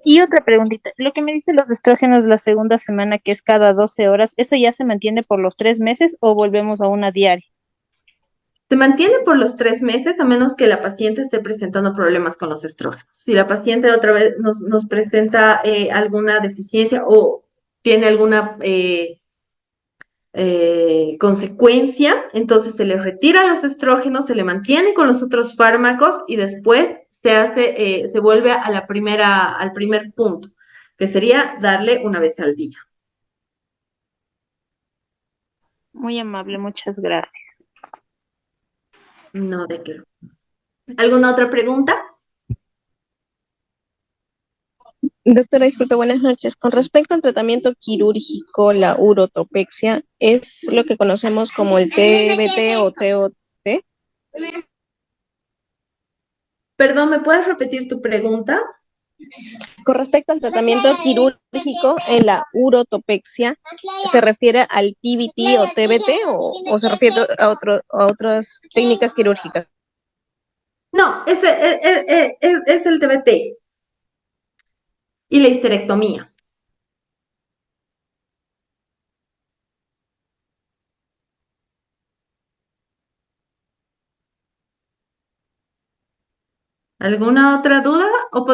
Y otra preguntita, lo que me dicen los estrógenos la segunda semana, que es cada 12 horas, ¿eso ya se mantiene por los 3 meses o volvemos a una diaria?
Se mantiene por los 3 meses a menos que la paciente esté presentando problemas con los estrógenos. Si la paciente otra vez nos presenta alguna deficiencia o tiene alguna consecuencia, entonces se le retira los estrógenos, se le mantiene con los otros fármacos y después se vuelve a al primer punto, que sería darle una vez al día.
Muy amable, muchas gracias.
No de qué. ¿Alguna otra pregunta?
Doctora, disculpe, buenas noches. Con respecto al tratamiento quirúrgico, la urotopexia, ¿es lo que conocemos como el TBT o TOT?
Perdón, ¿me puedes repetir tu pregunta?
Con respecto al tratamiento quirúrgico en la urotopexia, ¿se refiere al TBT o TBT o se refiere a otras técnicas quirúrgicas?
No, es el TBT y la histerectomía. ¿Alguna otra duda o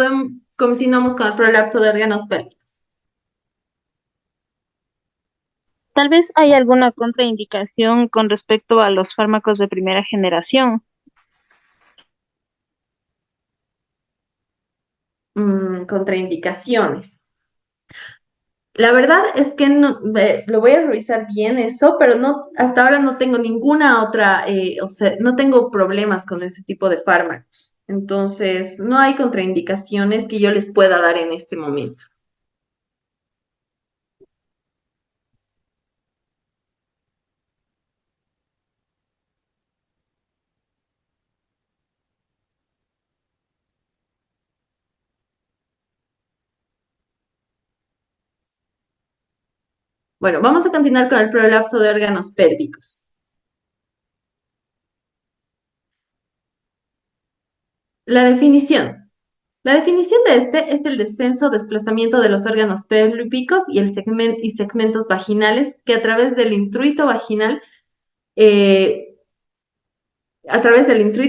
continuamos con el prolapso de órganos pélvicos?
Tal vez hay alguna contraindicación con respecto a los fármacos de primera generación.
Contraindicaciones. La verdad es que no, lo voy a revisar bien eso, pero no, hasta ahora no tengo ninguna otra, o sea, no tengo problemas con ese tipo de fármacos. Entonces, no hay contraindicaciones que yo les pueda dar en este momento. Bueno, vamos a continuar con el prolapso de órganos pélvicos. La definición. La definición de este es el descenso o desplazamiento de los órganos pélvicos y segmentos vaginales que eh, a través del introito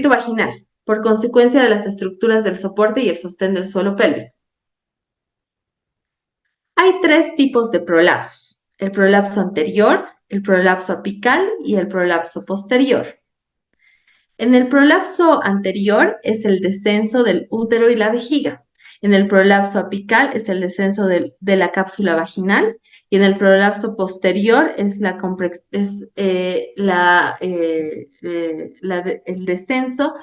vaginal, por consecuencia de las estructuras del soporte y el sostén del suelo pélvico. Hay 3 tipos de prolapsos: el prolapso anterior, el prolapso apical y el prolapso posterior. En el prolapso anterior es el descenso del útero y la vejiga. En el prolapso apical es el descenso de la cápsula vaginal y en el prolapso posterior es el descenso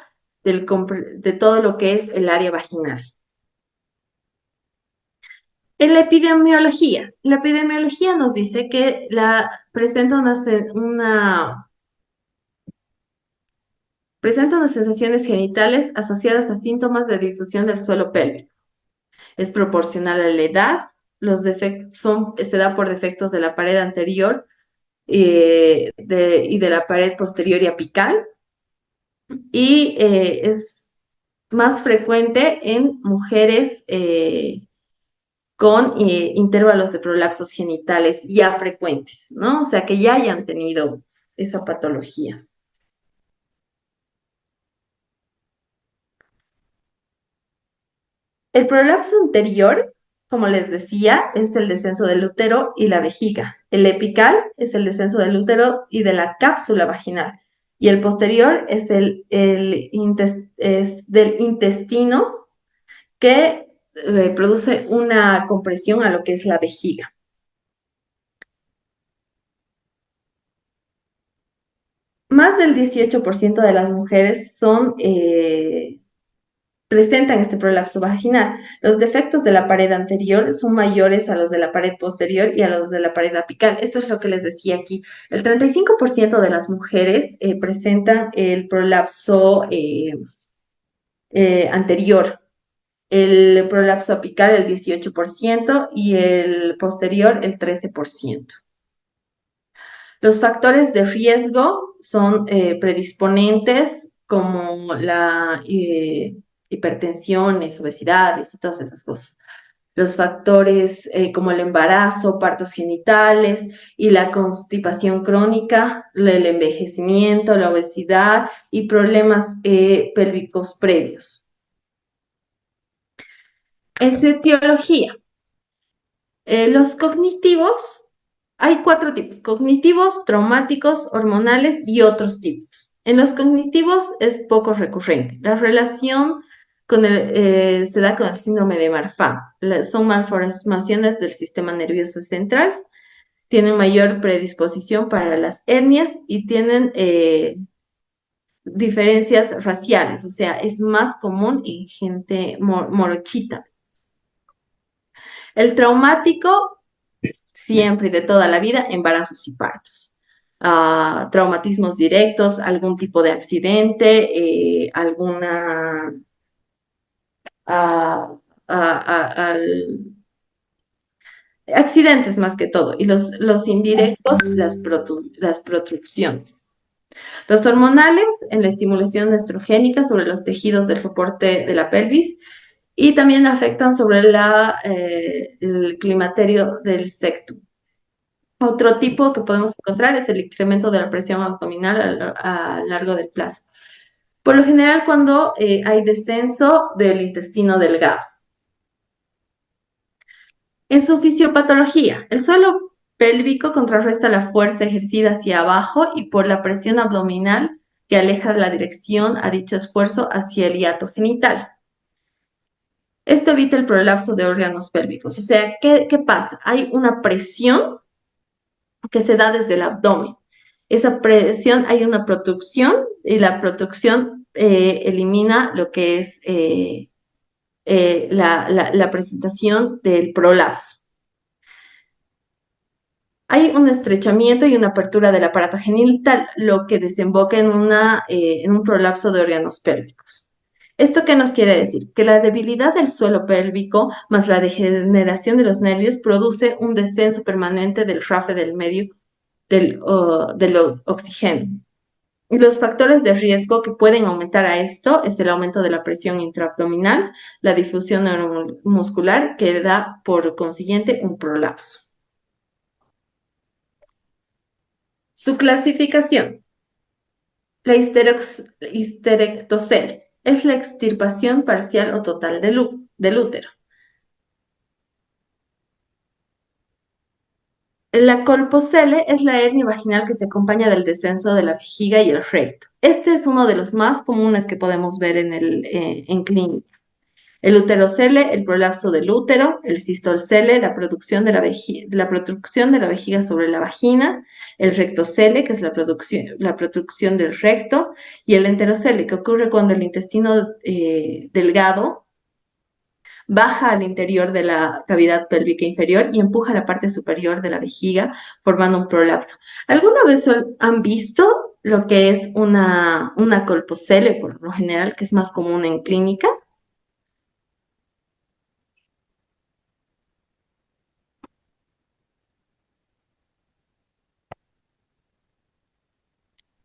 de todo lo que es el área vaginal. En la epidemiología nos dice que presenta unas sensaciones genitales asociadas a síntomas de difusión del suelo pélvico. Es proporcional a la edad, los defectos se da por defectos de la pared anterior y de la pared posterior y apical, y es más frecuente en mujeres con intervalos de prolapsos genitales ya frecuentes, ¿no? O sea, que ya hayan tenido esa patología. El prolapso anterior, como les decía, es el descenso del útero y la vejiga. El epical es el descenso del útero y de la cápsula vaginal. Y el posterior es del intestino que produce una compresión a lo que es la vejiga. más del 18% de las mujeres presentan este prolapso vaginal. Los defectos de la pared anterior son mayores a los de la pared posterior y a los de la pared apical. Eso es lo que les decía aquí. El 35% de las mujeres presentan el prolapso anterior, el prolapso apical el 18% y el posterior el 13%. Los factores de riesgo son predisponentes como la hipertensiones, obesidades y todas esas cosas. Los factores como el embarazo, partos genitales y la constipación crónica, el envejecimiento, la obesidad y problemas pélvicos previos. En su etiología, los cognitivos, hay 4 tipos: cognitivos, traumáticos, hormonales y otros tipos. En los cognitivos es poco recurrente. La relación se da con el síndrome de Marfan. Son malformaciones del sistema nervioso central, tienen mayor predisposición para las hernias y tienen diferencias raciales, o sea, es más común en gente morochita. El traumático, siempre y de toda la vida, embarazos y partos. Traumatismos directos, algún tipo de accidente, alguna... accidentes más que todo. Y los indirectos, las protrucciones. Los hormonales, en la estimulación estrogénica sobre los tejidos del soporte de la pelvis, y también afectan sobre el climaterio del septum. Otro tipo que podemos encontrar es el incremento de la presión abdominal a lo largo del plazo. Por lo general, cuando hay descenso del intestino delgado. En su fisiopatología, el suelo pélvico contrarresta la fuerza ejercida hacia abajo y por la presión abdominal que aleja la dirección a dicho esfuerzo hacia el hiato genital. Esto evita el prolapso de órganos pélvicos. O sea, ¿qué pasa? Hay una presión que se da desde el abdomen. Esa presión, hay una protrucción y la protrucción elimina lo que es la presentación del prolapso. Hay un estrechamiento y una apertura del aparato genital, lo que desemboca en un prolapso de órganos pélvicos. ¿Esto qué nos quiere decir? Que la debilidad del suelo pélvico más la degeneración de los nervios produce un descenso permanente del RAFE del medio del oxígeno. Y los factores de riesgo que pueden aumentar a esto es el aumento de la presión intraabdominal, la difusión neuromuscular, que da por consiguiente un prolapso. Su clasificación. La histerectocele es la extirpación parcial o total del útero. La colpocele es la hernia vaginal que se acompaña del descenso de la vejiga y el recto. Este es uno de los más comunes que podemos ver en clínica. El uterocele, el prolapso del útero; el cistocele, la protrucción de la vejiga sobre la vagina; el rectocele, que es la protrucción del recto; y el enterocele, que ocurre cuando el intestino delgado baja al interior de la cavidad pélvica inferior y empuja la parte superior de la vejiga, formando un prolapso. ¿Alguna vez han visto lo que es una colpocele, por lo general, que es más común en clínica?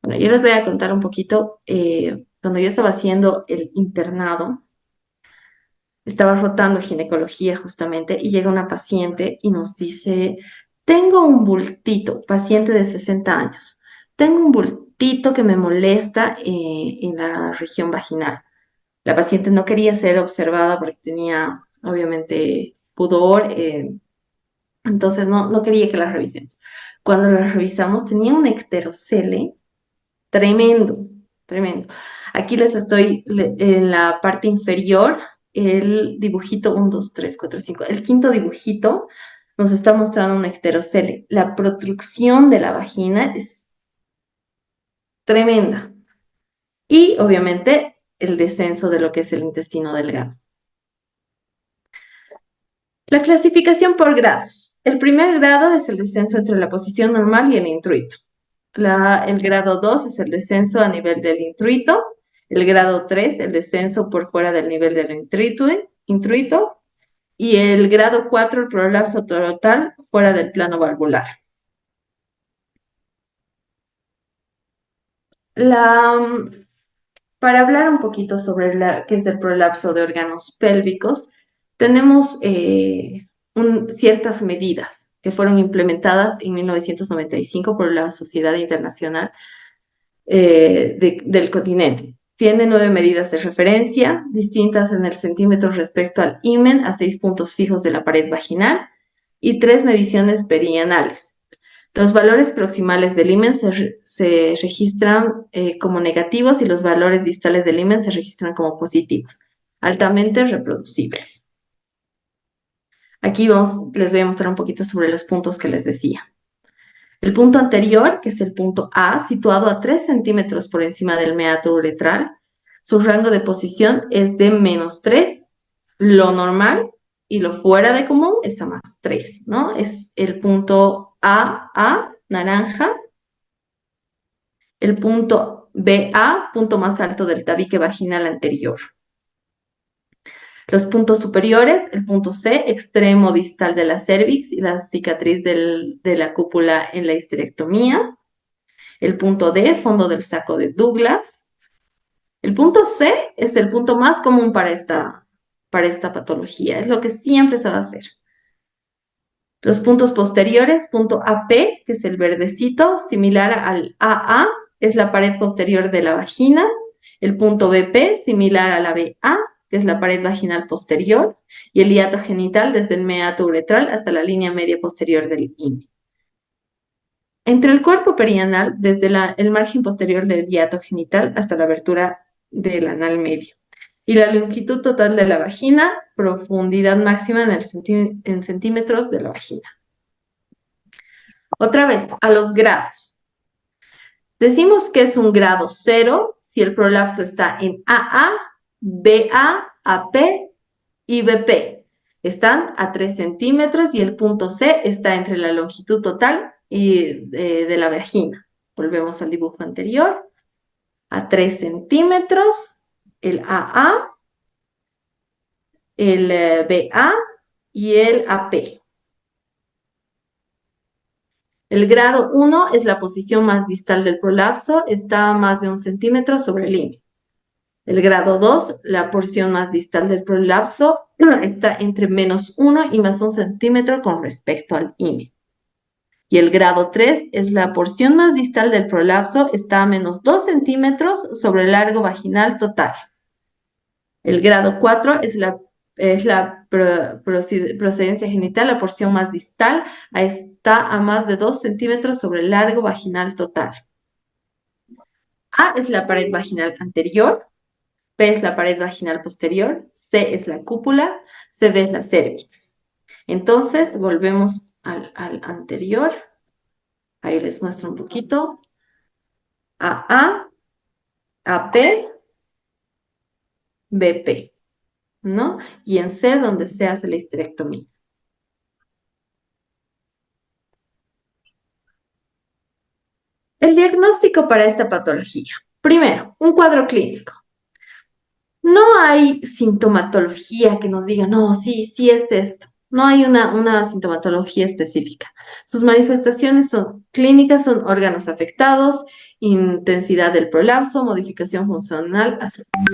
Bueno, yo les voy a contar un poquito. Cuando yo estaba haciendo el internado, estaba rotando ginecología justamente y llega una paciente y nos dice: tengo un bultito, paciente de 60 años, tengo un bultito que me molesta en la región vaginal. La paciente no quería ser observada porque tenía, obviamente, pudor, entonces no quería que la revisemos. Cuando la revisamos, tenía un ecterocele tremendo, tremendo. Aquí les estoy en la parte inferior, el dibujito 1, 2, 3, 4, 5. El quinto dibujito nos está mostrando un ecterocele. La protrucción de la vagina es tremenda. Y obviamente el descenso de lo que es el intestino delgado. La clasificación por grados. El primer grado es el descenso entre la posición normal y el intuito. El grado 2 es el descenso a nivel del intuito. El grado 3, el descenso por fuera del nivel del intuito. Y el grado 4, el prolapso total fuera del plano valvular. Para hablar un poquito sobre qué es el prolapso de órganos pélvicos, tenemos ciertas medidas que fueron implementadas en 1995 por la Sociedad Internacional del Continente. Tiene 9 medidas de referencia, distintas en el centímetro respecto al himen, a 6 puntos fijos de la pared vaginal y 3 mediciones perianales. Los valores proximales del himen se registran como negativos y los valores distales del himen se registran como positivos, altamente reproducibles. Aquí les voy a mostrar un poquito sobre los puntos que les decía. El punto anterior, que es el punto A, situado a 3 centímetros por encima del meato uretral, su rango de posición es de -3, lo normal y lo fuera de común es a +3, ¿no? Es el punto A, naranja, el punto BA, punto más alto del tabique vaginal anterior. Los puntos superiores, el punto C, extremo distal de la cervix y la cicatriz de la cúpula en la histerectomía. El punto D, fondo del saco de Douglas. El punto C es el punto más común para esta patología, es lo que siempre se va a hacer. Los puntos posteriores, punto AP, que es el verdecito, similar al AA, es la pared posterior de la vagina. El punto BP, similar a la BA, que es la pared vaginal posterior, y el hiato genital desde el meato uretral hasta la línea media posterior del himen. Entre el cuerpo perianal, desde el margen posterior del hiato genital hasta la abertura del anal medio. Y la longitud total de la vagina, profundidad máxima en centímetros de la vagina. Otra vez, a los grados. Decimos que es un grado 0 si el prolapso está en AA, BA, AP y BP. Están a 3 centímetros y el punto C está entre la longitud total y de la vagina. Volvemos al dibujo anterior. A 3 centímetros, el AA, el BA y el AP. El grado 1 es la posición más distal del prolapso, está a más de 1 centímetro sobre el himen. El grado 2, la porción más distal del prolapso, está entre -1 y +1 centímetro con respecto al himen. Y el grado 3 es la porción más distal del prolapso, está a -2 centímetros sobre el largo vaginal total. El grado 4 es la procedencia genital, la porción más distal, está a más de 2 centímetros sobre el largo vaginal total. A es la pared vaginal anterior, B es la pared vaginal posterior, C es la cúpula, CB es la cervix. Entonces, volvemos al anterior. Ahí les muestro un poquito. AA, AP, BP, ¿no? Y en C, donde se hace la histerectomía. El diagnóstico para esta patología. Primero, un cuadro clínico. No hay sintomatología que nos diga, no, sí es esto. No hay una sintomatología específica. Sus manifestaciones clínicas, son órganos afectados, intensidad del prolapso, modificación funcional asociada.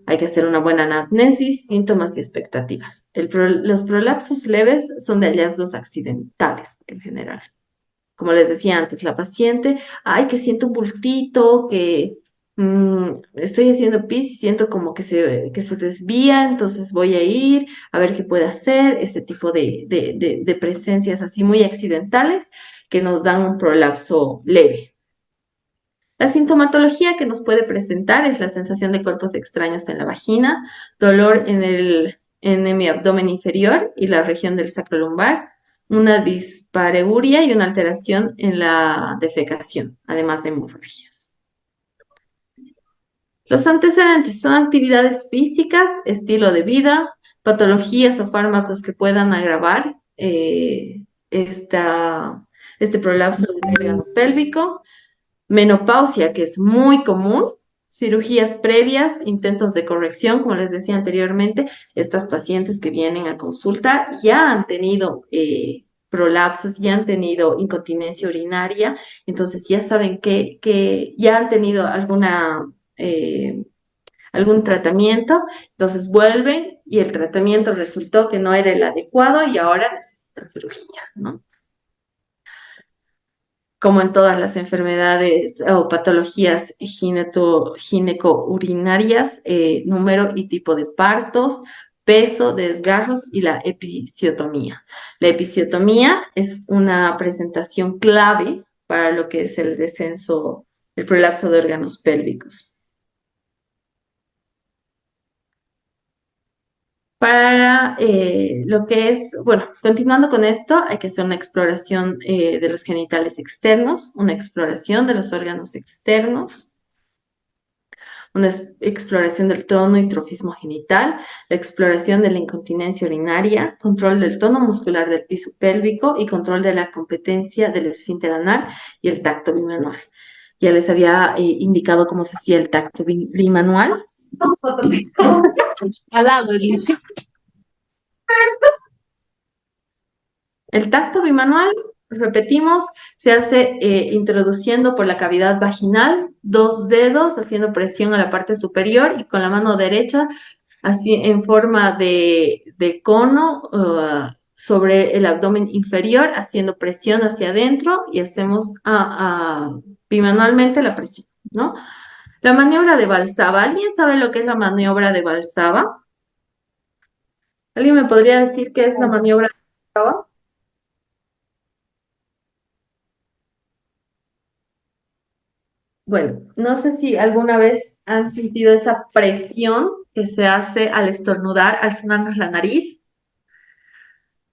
Hay que hacer una buena anamnesis, síntomas y expectativas. Los prolapsos leves son de hallazgos accidentales en general. Como les decía antes, la paciente, que siento un bultito, que estoy haciendo pis y siento como que se desvía, entonces voy a ir a ver qué puede hacer, ese tipo de presencias así muy accidentales que nos dan un prolapso leve. La sintomatología que nos puede presentar es la sensación de cuerpos extraños en la vagina, dolor en mi abdomen inferior y la región del sacrolumbar, una dispareuria y una alteración en la defecación, además de hemorragias. Los antecedentes son actividades físicas, estilo de vida, patologías o fármacos que puedan agravar este prolapso del órgano pélvico, menopausia, que es muy común, cirugías previas, intentos de corrección, como les decía anteriormente, estas pacientes que vienen a consulta ya han tenido prolapsos, ya han tenido incontinencia urinaria, entonces ya saben que ya han tenido eh, algún tratamiento, entonces vuelven y el tratamiento resultó que no era el adecuado y ahora necesitan cirugía, ¿no? Como en todas las enfermedades o patologías ginecourinarias, número y tipo de partos, peso, desgarros y la episiotomía. La episiotomía es una presentación clave para lo que es el descenso, el prolapso de órganos pélvicos. Para lo que es, bueno, continuando con esto, hay que hacer una exploración de los genitales externos, una exploración de los órganos externos, una exploración del tono y trofismo genital, la exploración de la incontinencia urinaria, control del tono muscular del piso pélvico y control de la competencia del esfínter anal y el tacto bimanual. Ya les había indicado cómo se hacía el tacto bimanual. Al lado, dice. El tacto bimanual, repetimos, se hace introduciendo por la cavidad vaginal 2 dedos, haciendo presión a la parte superior y con la mano derecha, así en forma de cono sobre el abdomen inferior, haciendo presión hacia adentro y hacemos bimanualmente la presión, ¿no? La maniobra de Valsava. ¿Alguien sabe lo que es la maniobra de Valsava? ¿Alguien me podría decir qué es la maniobra de Valsava? Bueno, no sé si alguna vez han sentido esa presión que se hace al estornudar, al sonarnos la nariz.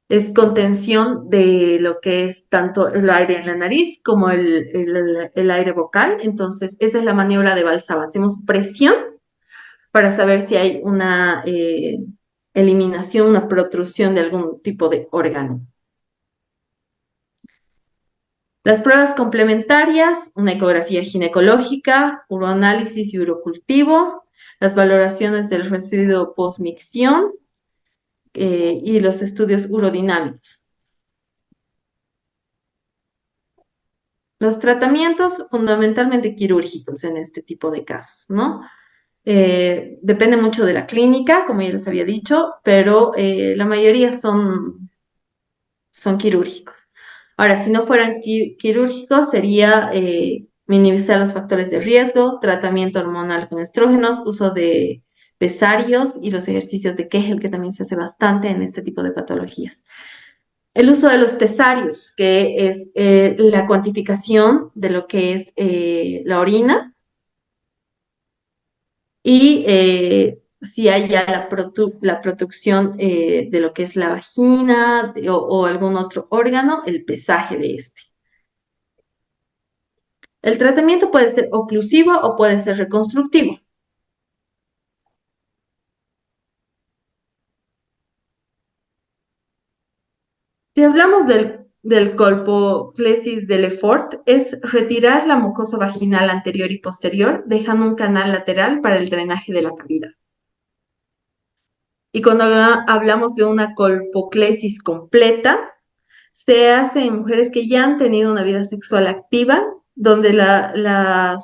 Es contención de lo que es tanto el aire en la nariz como el aire vocal. Entonces, esa es la maniobra de Valsava. Hacemos presión para saber si hay una eliminación, una protrusión de algún tipo de órgano. Las pruebas complementarias, una ecografía ginecológica, uroanálisis y urocultivo, las valoraciones del residuo postmicción y los estudios urodinámicos. Los tratamientos fundamentalmente quirúrgicos en este tipo de casos, ¿no? Depende mucho de la clínica, como ya les había dicho, pero la mayoría son quirúrgicos. Ahora, si no fueran quirúrgicos, sería minimizar los factores de riesgo, tratamiento hormonal con estrógenos, uso de pesarios y los ejercicios de Kegel, que también se hace bastante en este tipo de patologías. El uso de los pesarios, que es la cuantificación de lo que es la orina y si hay ya la producción de lo que es la vagina o algún otro órgano, el pesaje de este. El tratamiento puede ser oclusivo o puede ser reconstructivo. Si hablamos del colpoclesis de Lefort, es retirar la mucosa vaginal anterior y posterior, dejando un canal lateral para el drenaje de la cavidad. Y cuando hablamos de una colpoclesis completa, se hace en mujeres que ya han tenido una vida sexual activa, donde la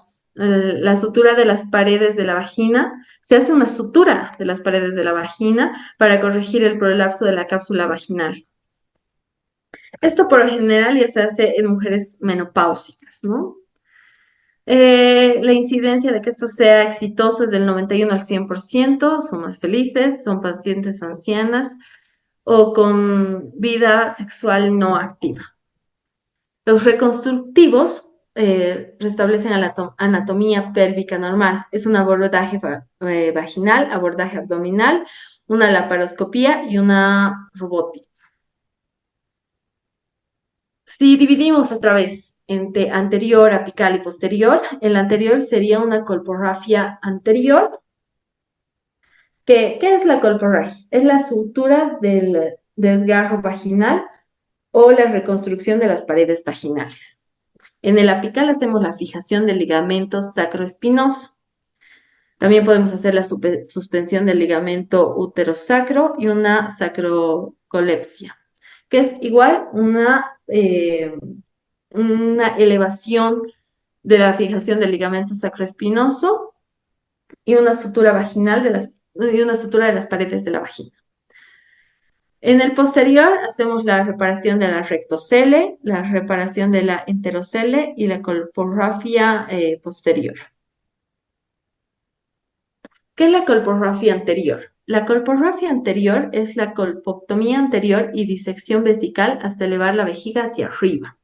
sutura de las paredes de la vagina, se hace una sutura de las paredes de la vagina para corregir el prolapso de la cápsula vaginal. Esto por lo general ya se hace en mujeres menopáusicas, ¿no? La incidencia de que esto sea exitoso es del 91 al 100%, son más felices, son pacientes ancianas o con vida sexual no activa. Los reconstructivos restablecen la anatomía pélvica normal. Es un abordaje vaginal, abordaje abdominal, una laparoscopía y una robótica. Si dividimos otra vez entre anterior, apical y posterior. El anterior sería una colporrafia anterior. ¿Qué es la colporrafia? Es la sutura del desgarro vaginal o la reconstrucción de las paredes vaginales. En el apical hacemos la fijación del ligamento sacroespinoso. También podemos hacer la suspensión del ligamento uterosacro y una sacrocolepsia, que es igual una elevación de la fijación del ligamento sacroespinoso y una sutura vaginal y una sutura de las paredes de la vagina. En el posterior hacemos la reparación de la rectocele, la reparación de la enterocele y la colporrafia posterior. ¿Qué es la colporrafia anterior? La colporrafia anterior es la colpoctomía anterior y disección vesical hasta elevar la vejiga hacia arriba.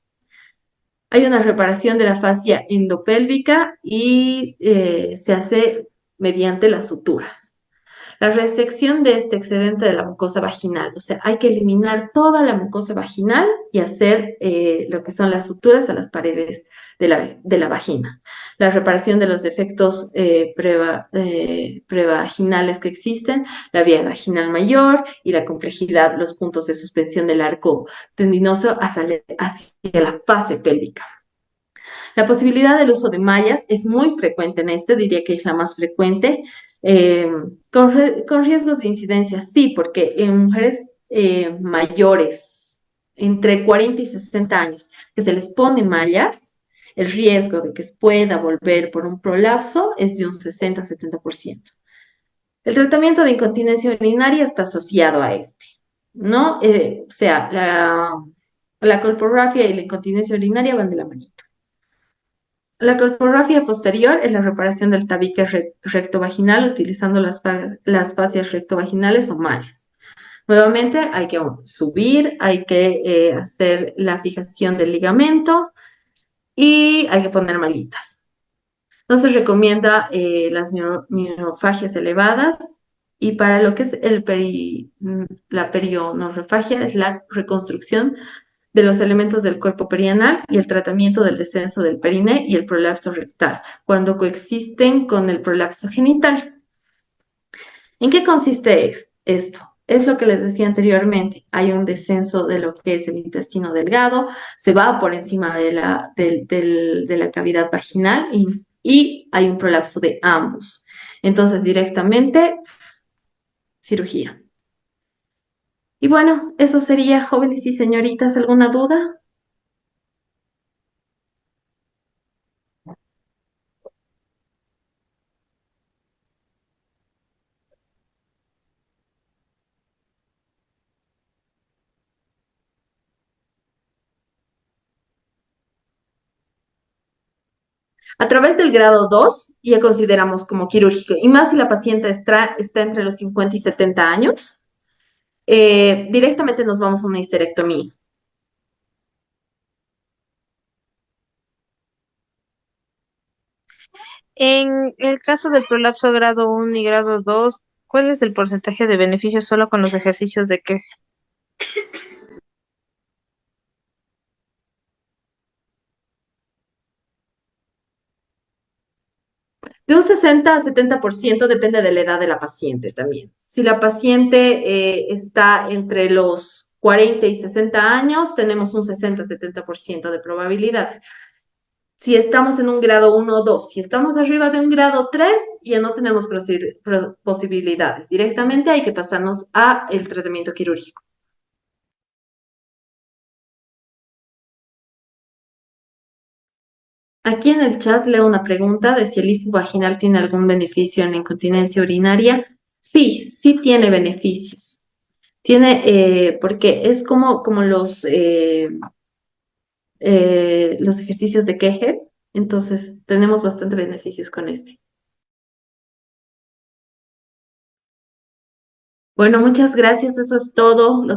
Hay una reparación de la fascia endopélvica y se hace mediante las suturas. La resección de este excedente de la mucosa vaginal, o sea, hay que eliminar toda la mucosa vaginal y hacer lo que son las suturas a las paredes de la vagina. La reparación de los defectos prevaginales que existen, la vía vaginal mayor y la complejidad, los puntos de suspensión del arco tendinoso hacia la fase pélvica. La posibilidad del uso de mallas es muy frecuente en esto, diría que es la más frecuente, con riesgos de incidencia, sí, porque en mujeres mayores, entre 40 y 60 años, que se les pone mallas, el riesgo de que pueda volver por un prolapso es de un 60-70%. El tratamiento de incontinencia urinaria está asociado a este, ¿no? O sea, la colporrafia y la incontinencia urinaria van de la manito. La colporrafia posterior es la reparación del tabique rectovaginal utilizando las fascias rectovaginales o mallas. Nuevamente hay que subir, hay que hacer la fijación del ligamento y hay que poner malitas. No se recomienda las miofagias elevadas y para lo que es la perionorfagia es la reconstrucción de los elementos del cuerpo perianal y el tratamiento del descenso del periné y el prolapso rectal, cuando coexisten con el prolapso genital. ¿En qué consiste esto? Es lo que les decía anteriormente, hay un descenso de lo que es el intestino delgado, se va por encima de la cavidad vaginal y hay un prolapso de ambos. Entonces, directamente, cirugía. Y bueno, eso sería, jóvenes y señoritas, ¿alguna duda? A través del grado 2 ya consideramos como quirúrgico, y más si la paciente está entre los 50 y 70 años, directamente nos vamos a una histerectomía.
En el caso del prolapso grado 1 y grado 2, ¿cuál es el porcentaje de beneficio solo con los ejercicios de queje?
De un 60 a 70% depende de la edad de la paciente también. Si la paciente está entre los 40 y 60 años, tenemos un 60-70% de probabilidades. Si estamos en un grado 1 o 2, si estamos arriba de un grado 3, ya no tenemos posibilidades. Directamente hay que pasarnos a el tratamiento quirúrgico. Aquí en el chat leo una pregunta de si el IFU vaginal tiene algún beneficio en la incontinencia urinaria. Sí, sí tiene beneficios. Tiene, porque es como los ejercicios de Kegel, entonces tenemos bastante beneficios con este. Bueno, muchas gracias, eso es todo.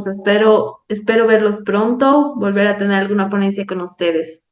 Espero verlos pronto, volver a tener alguna ponencia con ustedes.